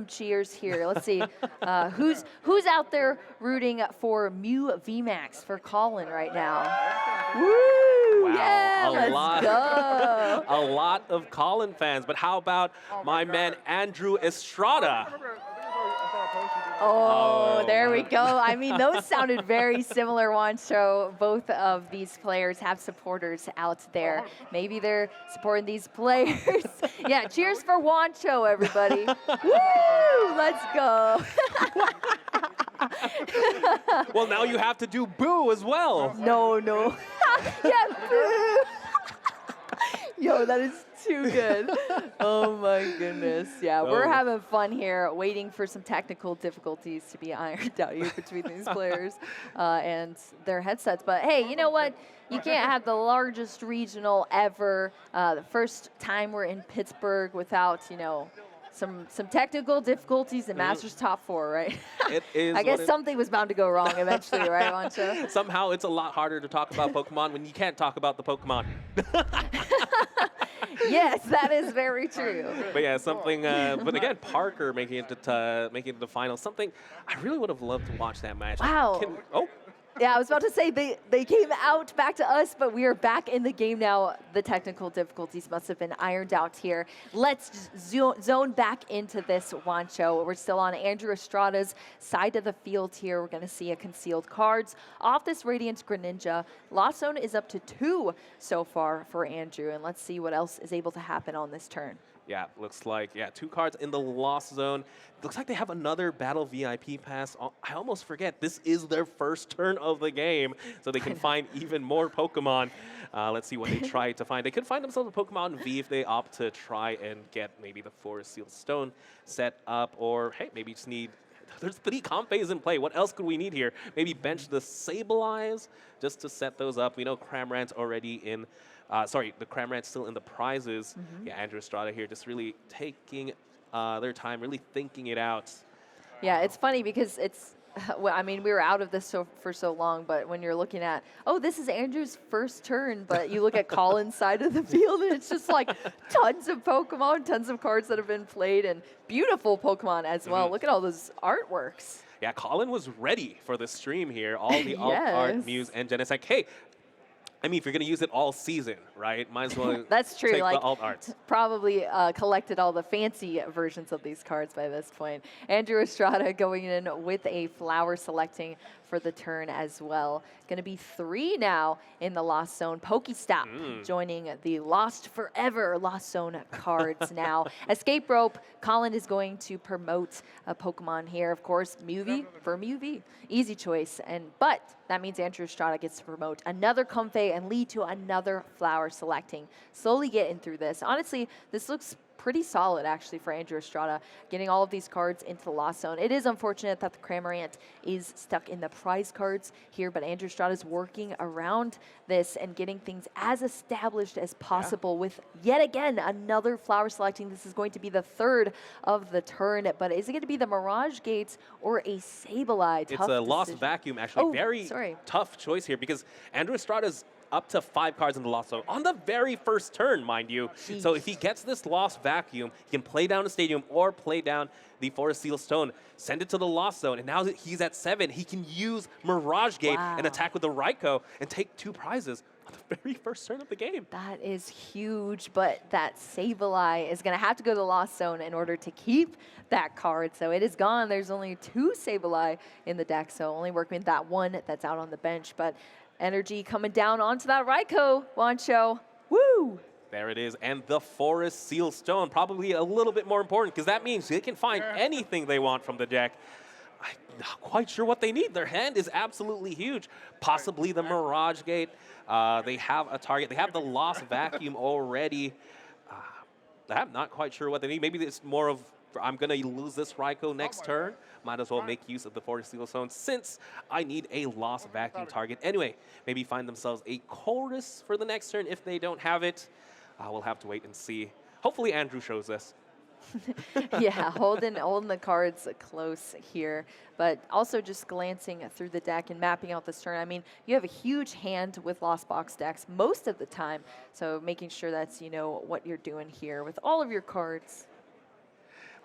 cheers here. Let's see. Who's out there rooting for Mew Vmax for Collin right now? Woo! Wow, Yeah, let's go. A lot of Collin fans, but how about my man Andrew Estrada? Oh, there we go. I mean, those sounded very similar, Wancho. Both of these players have supporters out there. Maybe they're supporting these players. Yeah, cheers for Wancho, everybody. Woo! Let's go. Well, now you have to do boo as well. No. Yeah, boo. Yo, that is too good. Oh my goodness. Yeah, we're having fun here, waiting for some technical difficulties to be ironed out here between these players and their headsets. But hey, you know what? You can't have the largest regional ever. The first time we're in Pittsburgh without, you know, some technical difficulties in Masters Top 4, right? It is. I guess something was bound to go wrong eventually, right, Wancho? Somehow it's a lot harder to talk about Pokemon when you can't talk about the Pokemon. Yes, that is very true. But yeah, something. But again, Parker making it to the finals. Something I really would have loved to watch that match. Wow. Yeah, I was about to say they came out back to us, but we are back in the game now. The technical difficulties must have been ironed out here. Let's zone back into this, Wancho. We're still on Andrew Estrada's side of the field here. We're going to see a concealed cards off this Radiant Greninja. Lost Zone is up to 2 so far for Andrew, and let's see what else is able to happen on this turn. Yeah, looks like, 2 cards in the Lost Zone. Looks like they have another Battle VIP pass. I almost forget, this is their first turn of the game, so they can find even more Pokemon. Let's see what they try to find. They could find themselves a Pokemon V if they opt to try and get maybe the Forest Seal Stone set up, or hey, maybe just need... There's 3 Comfeys in play. What else could we need here? Maybe bench the Sableyes just to set those up. We know Cramorant's already in... the Cramorant's still in the prizes. Yeah, Andrew Estrada here just really taking their time, really thinking it out. Yeah, it's funny because it's... Well, I mean, we were out of this for so long, but when you're looking at, oh, this is Andrew's first turn, but you look at Collin's side of the field, and it's just like tons of Pokemon, tons of cards that have been played, and beautiful Pokemon as well. Look at all those artworks. Yeah, Collin was ready for the stream here. All the alt art, Mews, and Jen. It's like, hey, I mean, if you're going to use it all season, right, might as well That's true. take Like, the alt arts. Probably collected all the fancy versions of these cards by this point. Andrew Estrada going in with a flower selecting for the turn as well. Going to be 3 now in the Lost Zone. Pokestop joining the Lost Forever Lost Zone cards now. Escape Rope, Collin is going to promote a Pokemon here. Of course, Mew V for Mew V. Easy choice. But that means Andrew Estrada gets to promote another Comfey and lead to another flower selecting. Slowly getting through this. Honestly, this looks pretty solid, actually, for Andrew Estrada, getting all of these cards into the Lost Zone. It is unfortunate that the Cramorant is stuck in the prize cards here, but Andrew Estrada is working around this and getting things as established as possible with, yet again, another flower selecting. This is going to be the 3rd of the turn, but is it going to be the Mirage Gates or a Sableye? It's a Lost Vacuum, actually. Very tough choice here because Andrew Estrada's up to 5 cards in the Lost Zone on the very first turn, mind you. Jeez. So if he gets this Lost Vacuum, he can play down the Stadium or play down the Forest Seal Stone, send it to the Lost Zone, and now that he's at 7, he can use Mirage Gate and attack with the Raikou and take 2 prizes on the very first turn of the game. That is huge, but that Sableye is going to have to go to the Lost Zone in order to keep that card. So it is gone. There's only 2 Sableye in the deck, so only working with that one that's out on the bench. But energy coming down onto that Raikou, Wancho. Woo! There it is, and the Forest Seal Stone, probably a little bit more important because that means they can find anything they want from the deck. I'm not quite sure what they need. Their hand is absolutely huge. Possibly the Mirage Gate. They have a target. They have the Lost Vacuum already. I'm not quite sure what they need. Maybe it's more of, I'm going to lose this Raikou next turn. Might as well make use of the Forest Seal Stone since I need a Lost Vacuum target. Anyway, maybe find themselves a Chorus for the next turn if they don't have it. We'll have to wait and see. Hopefully Andrew shows us. Yeah, holding the cards close here, but also just glancing through the deck and mapping out this turn. I mean, you have a huge hand with Lost Box decks most of the time, so making sure that's, you know, what you're doing here with all of your cards.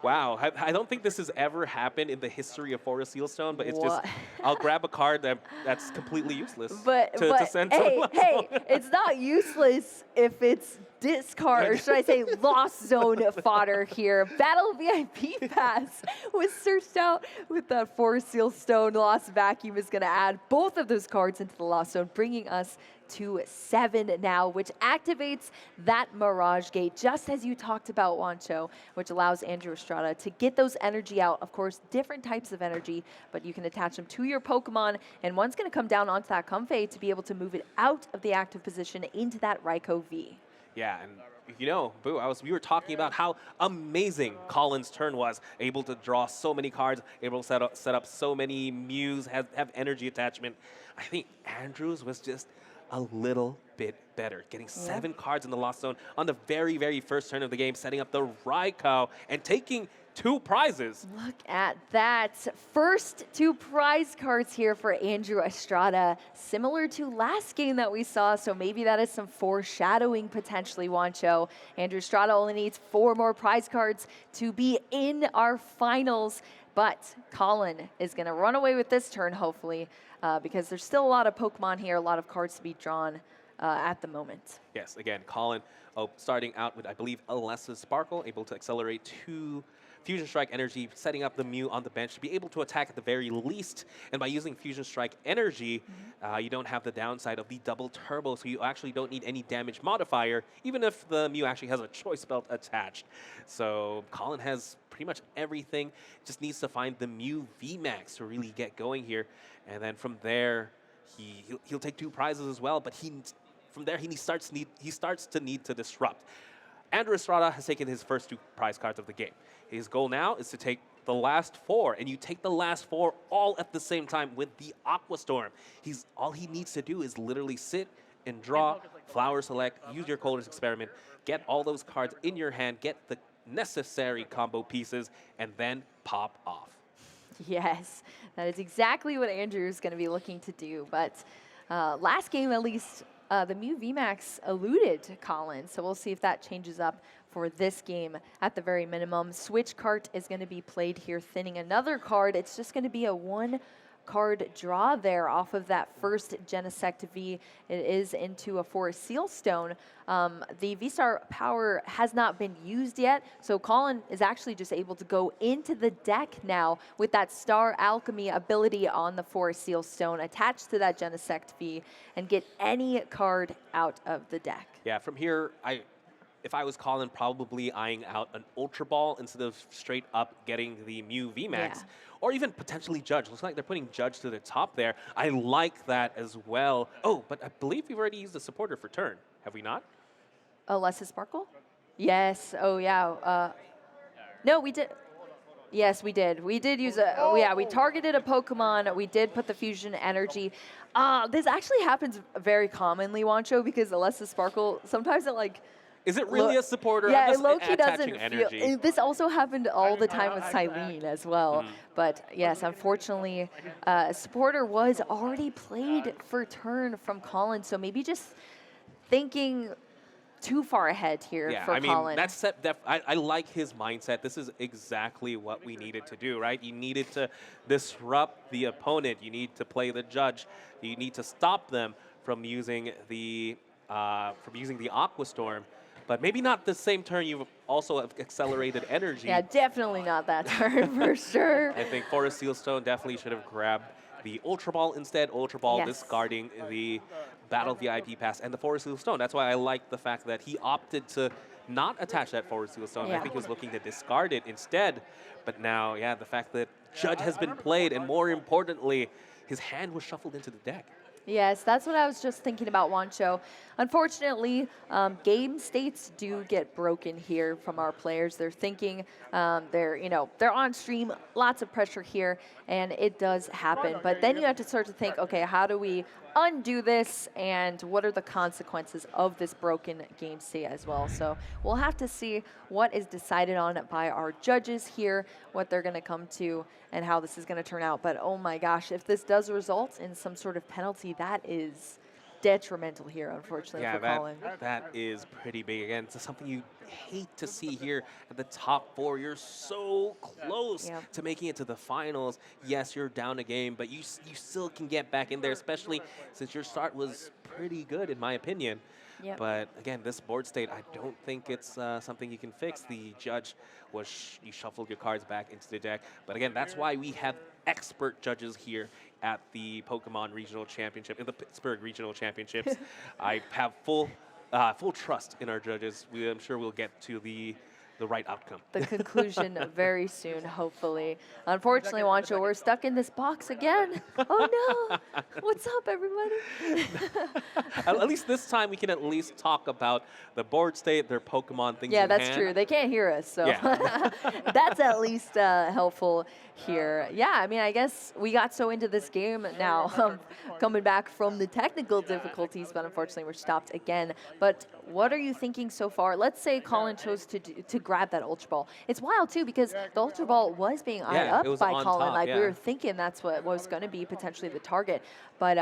Wow, I don't think this has ever happened in the history of Forest Sealstone, but it's What? just, I'll grab a card that's completely useless But to send to hey, Lost hey, Zone. it's not useless if it's discard, or should I say Lost Zone fodder here. Battle VIP Pass was searched out with that Forest Sealstone. Lost Vacuum is going to add both of those cards into the Lost Zone, bringing us to 7 now, which activates that Mirage Gate, just as you talked about, Wancho, which allows Andrew Estrada to get those energy out. Of course, different types of energy, but you can attach them to your Pokemon, and one's going to come down onto that Comfey to be able to move it out of the active position into that Raichu V. Yeah, and you know, Boo, we were talking about how amazing Collin's turn was, able to draw so many cards, able to set up so many Mews, have energy attachment. I think Andrew's was just a little bit better, getting 7 cards in the Lost Zone on the very, very first turn of the game, setting up the Raikou and taking 2 prizes. Look at that. First 2 prize cards here for Andrew Estrada, similar to last game that we saw, so maybe that is some foreshadowing potentially, Wancho. Andrew Estrada only needs 4 more prize cards to be in our finals, but Collin is going to run away with this turn, hopefully, because there's still a lot of Pokemon here, a lot of cards to be drawn at the moment. Yes, again, Collin starting out with, I believe, Alessa's Sparkle, able to accelerate 2 Fusion Strike energy, setting up the Mew on the bench to be able to attack at the very least. And by using Fusion Strike energy, you don't have the downside of the double turbo, so you actually don't need any damage modifier, even if the Mew actually has a choice belt attached. So Collin has pretty much everything, just needs to find the Mew Vmax to really get going here. And then from there, he'll take 2 prizes as well, but from there he starts to need to disrupt. Andrew Estrada has taken his first 2 prize cards of the game. His goal now is to take the last 4, and you take the last 4 all at the same time with the Aqua Storm. All he needs to do is literally sit and draw, flower select, use your Color's Experiment, get all those cards in your hand, get the necessary combo pieces, and then pop off. Yes, that is exactly what Andrew is going to be looking to do, but last game at least, the Mew Vmax eluded Collin, so we'll see if that changes up for this game at the very minimum. Switch cart is going to be played here, thinning another card. It's just going to be a 1-card draw there off of that first Genesect V. It is into a Forest Sealstone. The V-Star power has not been used yet, so Collin is actually just able to go into the deck now with that Star Alchemy ability on the Forest Sealstone attached to that Genesect V and get any card out of the deck. Yeah, from here, if I was Collin, probably eyeing out an Ultra Ball instead of straight up getting the Mew Vmax, or even potentially Judge. Looks like they're putting Judge to the top there. I like that as well. Oh, but I believe we've already used the supporter for turn, have we not? Alessa Sparkle? Yes. Oh, yeah. No, we did. Yes, we did. We did use we targeted a Pokemon. We did put the Fusion Energy. This actually happens very commonly, Wancho, because Alessa Sparkle, sometimes it like... Is it really a supporter? Yeah, I'm just low-key doesn't attaching energy. feel... This also happened all the time with Silene as well. But yes, unfortunately, supporter was already played for turn from Collin, so maybe just thinking too far ahead here for Collin. I like his mindset. This is exactly what we needed to do, right? You needed to disrupt the opponent. You need to play the Judge. You need to stop them from using the Aqua Storm. But maybe not the same turn. You've also accelerated energy. Yeah, definitely not that turn for sure. I think Forest Sealstone definitely should have grabbed the Ultra Ball instead. Ultra Ball discarding the Battle VIP Pass and the Forest Sealstone. That's why I like the fact that he opted to not attach that Forest Sealstone. I think he was looking to discard it instead. But now, yeah, the fact that Judge has been played, and more importantly, his hand was shuffled into the deck. Yes, that's what I was just thinking about, Wancho. Unfortunately, game states do get broken here from our players. They're thinking, they're on stream, lots of pressure here, and it does happen. But then you have to start to think, okay, how do we undo this, and what are the consequences of this broken game state as well. So we'll have to see what is decided on by our judges here, what they're going to come to, and how this is going to turn out. But oh my gosh, if this does result in some sort of penalty, that is detrimental here, unfortunately, for Collin. That is pretty big. Again, it's something you hate to see here at the top 4. You're so close to making it to the finals. Yes, you're down a game, but you still can get back in there, especially since your start was pretty good, in my opinion. Yep. But again, this board state, I don't think it's something you can fix. The judge was you shuffled your cards back into the deck. But again, that's why we have expert judges here at the Pokemon Regional Championship, in the Pittsburgh Regional Championships. I have full trust in our judges. I'm sure we'll get to the right outcome. The conclusion very soon, hopefully. Unfortunately, Juancho, we're stuck in this box again. Oh no! What's up, everybody? At least this time we can at least talk about the board state, their Pokemon things. Yeah, that's true. They can't hear us, so that's at least helpful here. Yeah, I mean, I guess we got so into this game now, coming back from the technical difficulties, but unfortunately we're stopped again. But what are you thinking so far? Let's say Collin chose to grab that Ultra Ball. It's wild, too, because the Ultra Ball was being eyed up by Collin. Top, like, we were thinking that's what was going to be potentially the target. But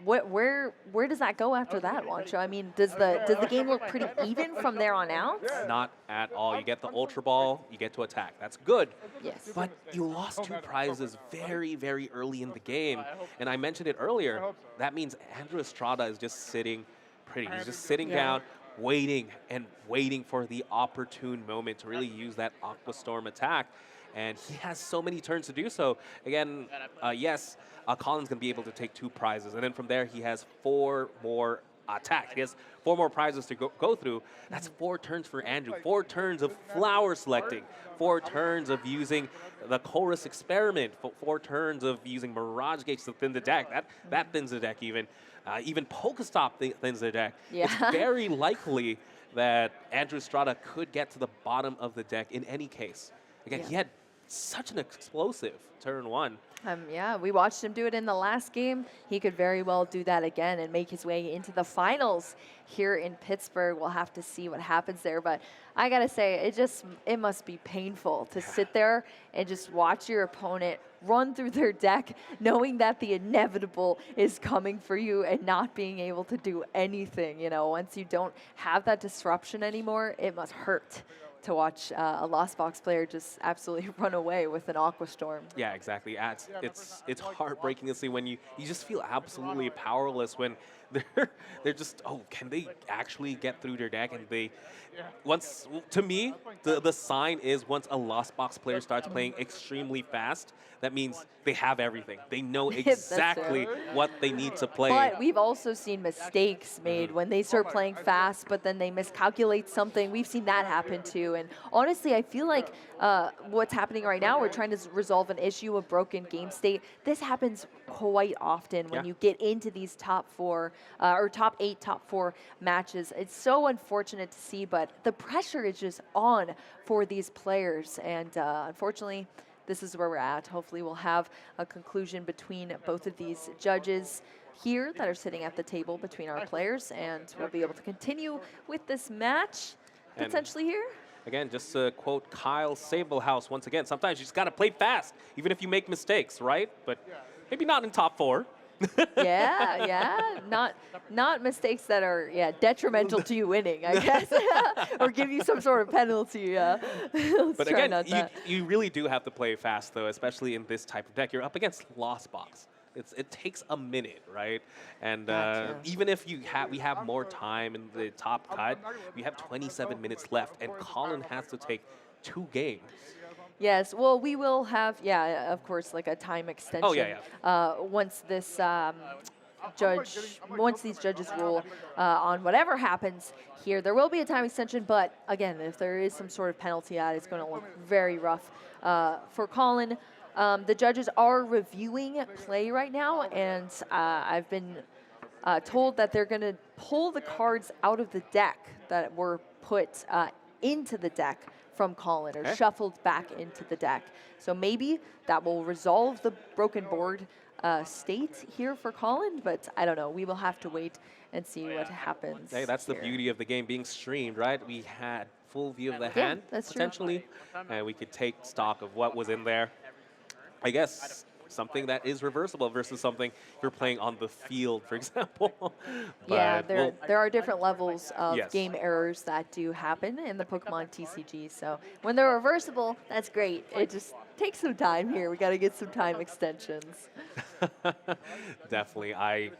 where does that go after that, Juancho? I mean, does the game look pretty even from there on out? Not at all. You get the Ultra Ball, you get to attack. That's good. Yes. But you lost 2 prizes very, very early in the game. And I mentioned it earlier. That means Andrew Estrada is just sitting pretty. He's just sitting down, waiting and waiting for the opportune moment to really use that Aqua Storm attack. And he has so many turns to do so. Again, yes, Collin's going to be able to take 2 prizes. And then from there, he has 4 more attacks. He has 4 more prizes to go through. That's 4 turns for Andrew. 4 turns of flower selecting. 4 turns of using the Chorus Experiment. 4 turns of using Mirage Gauge to thin the deck. That thins the deck even. Even Pokestop thins the deck. Yeah. It's very likely that Andrew Estrada could get to the bottom of the deck in any case. Again, he had such an explosive turn 1. Yeah, we watched him do it in the last game. He could very well do that again and make his way into the finals here in Pittsburgh. We'll have to see what happens there. But I got to say, it must be painful to sit there and just watch your opponent run through their deck, knowing that the inevitable is coming for you and not being able to do anything. You know, once you don't have that disruption anymore, it must hurt to watch a Lost Box player just absolutely run away with an Aqua Storm. Yeah, exactly. It's heartbreaking to see when you just feel absolutely powerless when they're just, can they actually get through their deck? And to me, the sign is once a Lost Box player starts playing extremely fast, that means they have everything. They know exactly what they need to play. But we've also seen mistakes made when they start playing fast, but then they miscalculate something. We've seen that happen too. And honestly, I feel like what's happening right now, we're trying to resolve an issue of broken game state. This happens quite often when you get into these top 4 or top 8, top 4 matches. It's so unfortunate to see, but the pressure is just on for these players. And unfortunately, this is where we're at. Hopefully we'll have a conclusion between both of these judges here that are sitting at the table between our players, and we'll be able to continue with this match potentially here. Again, just to quote Kyle Sablehouse once again, sometimes you just got to play fast, even if you make mistakes, right? But maybe not in top 4. Not mistakes that are detrimental to you winning, I guess, or give you some sort of penalty. But again, you really do have to play fast, though, especially in this type of deck. You're up against Lost Box. It takes a minute, right? And even if we have more time in the top cut, we have 27 minutes left, and Collin has to take 2 games. Yes, well, we will have, of course, like a time extension. Once this once these judges rule on whatever happens here, there will be a time extension. But again, if there is some sort of penalty, it's going to look very rough for Collin. The judges are reviewing play right now, and I've been told that they're going to pull the cards out of the deck that were put into the deck from Collin or Okay. shuffled back into the deck. So maybe that will resolve the broken board state here for Collin, but I don't know. We will have to wait and see what happens. Hey, that's the here. beauty of the game being streamed, right? We had full view of the Yeah, hand, that's true. potentially, and we could take stock of what was in there. I guess something that is reversible versus something you're playing on the field, for example. Yeah, But there are different levels of Yes. game errors that do happen in the Pokemon TCG. So when they're reversible, that's great. It just takes some time here. We got to get some time extensions. Definitely. I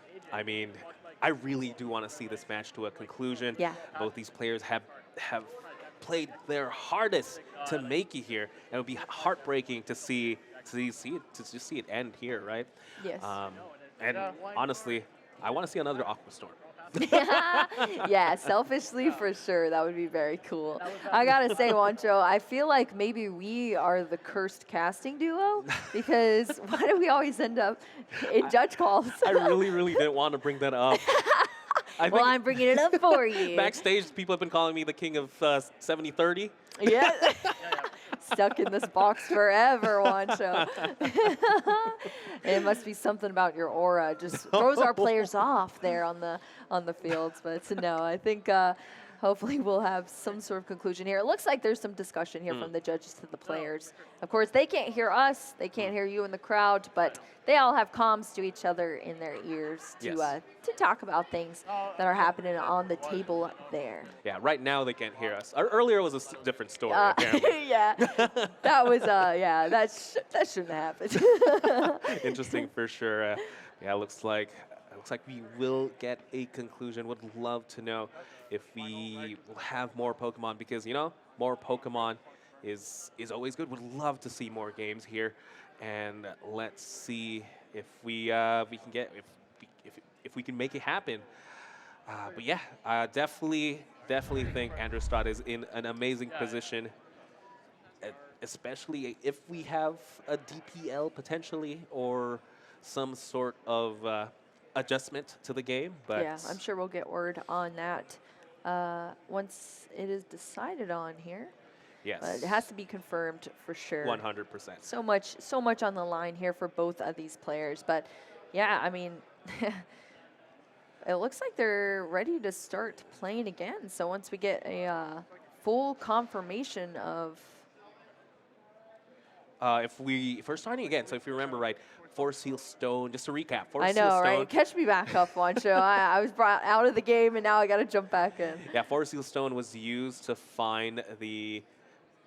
mean, I really do want to see this match to a conclusion. Yeah. Both these players have played their hardest to make it here, and it would be heartbreaking to see just see it end here, right? Yes. And honestly, I want to see another Aqua Storm. Yeah, selfishly for sure, that would be very cool. I gotta say, Juancho, I feel like maybe we are the cursed casting duo because why do we always end up in judge calls? I really didn't want to bring that up. Well, I'm bringing it up for you. Backstage, people have been calling me the king of 70-30. Yeah. Stuck in this box forever, Juancho. It must be something about your aura. Just throws our players off there on the fields. But no, I think hopefully we'll have some sort of conclusion here. It looks like there's some discussion here from the judges to the players. Of course, they can't hear us. They can't hear you in the crowd, but they all have comms to each other in their ears to talk about things that are happening on the table there. Yeah, right now they can't hear us. Earlier was a different story, apparently. Yeah, that was that shouldn't happen. Interesting for sure. Yeah, looks like we will get a conclusion. Would love to know if we will have more Pokemon because more Pokemon is always good. Would love to see more games here, and let's see if we can get if we can make it happen. But yeah, definitely think Estrada is in an amazing position, especially if we have a DPL potentially or some sort of adjustment to the game. But yeah, I'm sure we'll get word on that once it is decided on here. Yes, but it has to be confirmed for sure. 100%. So much on the line here for both of these players. But yeah, I mean, it looks like they're ready to start playing again. So once we get a full confirmation of if we're starting again, so if you remember right, Force Seal Stone, just to recap, Force I Seal know, Stone. right? Catch me back up, Juancho. I was brought out of the game, and now I got to jump back in. Yeah, Force Seal Stone was used to find the...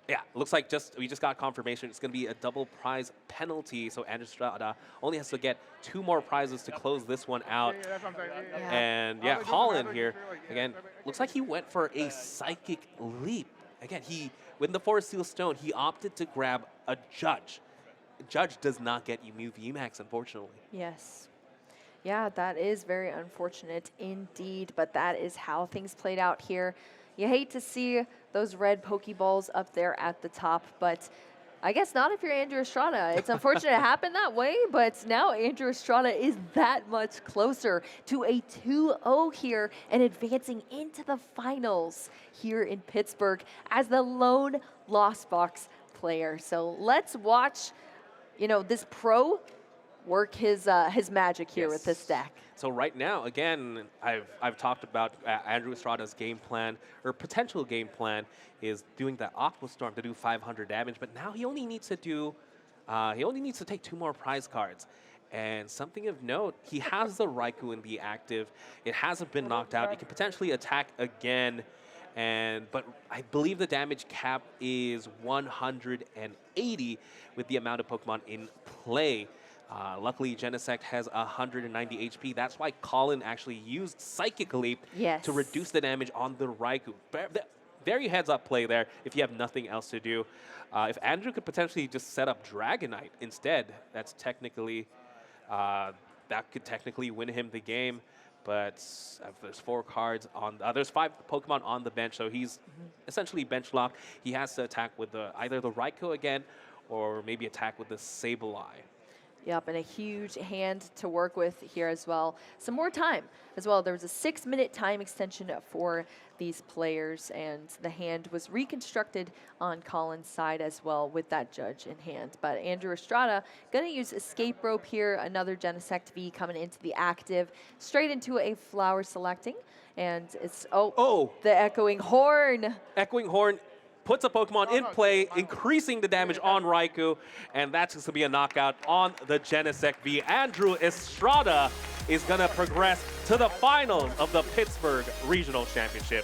Yeah, looks like we just got confirmation. It's going to be a double prize penalty, so Estrada only has to get 2 more prizes to close this one out. Yeah. And yeah, Collin here, again, looks like he went for a Psychic Leap. Again, with the Force Seal Stone, he opted to grab a Judge. Judge does not get you Mew Vmax, unfortunately. Yes. Yeah, that is very unfortunate indeed, but that is how things played out here. You hate to see those red Pokeballs up there at the top, but I guess not if you're Andrew Estrada. It's unfortunate it happened that way, but now Andrew Estrada is that much closer to a 2-0 here and advancing into the finals here in Pittsburgh as the lone Lost Box player. So let's watch, this pro work his magic here with this deck. So right now, again, I've talked about Andrew Estrada's game plan, or potential game plan, is doing that Aqua Storm to do 500 damage, but now he only needs to take 2 more prize cards. And something of note, he has the Raichu in the active. It hasn't been knocked out. He can potentially attack again, but I believe the damage cap is 180 with the amount of Pokemon in play. Luckily, Genesect has 190 HP. That's why Collin actually used Psychic Leap to reduce the damage on the Raichu. Very heads-up play there if you have nothing else to do. If Andrew could potentially just set up Dragonite instead, that could technically win him the game. But there's 4 cards on. There's 5 Pokemon on the bench, so he's essentially bench locked. He has to attack with either the Raikou again, or maybe attack with the Sableye. Yep, and a huge hand to work with here as well. Some more time as well. There was a 6-minute time extension for these players, and the hand was reconstructed on Collin's side as well with that judge in hand. But Andrew Estrada going to use Escape Rope here, another Genesect V coming into the active, straight into a flower selecting. And it's, the Echoing Horn. Echoing Horn puts a Pokemon in play, increasing the damage on Raichu, and that's going to be a knockout on the Genesect V. Andrew Estrada is going to progress to the finals of the Pittsburgh Regional Championship.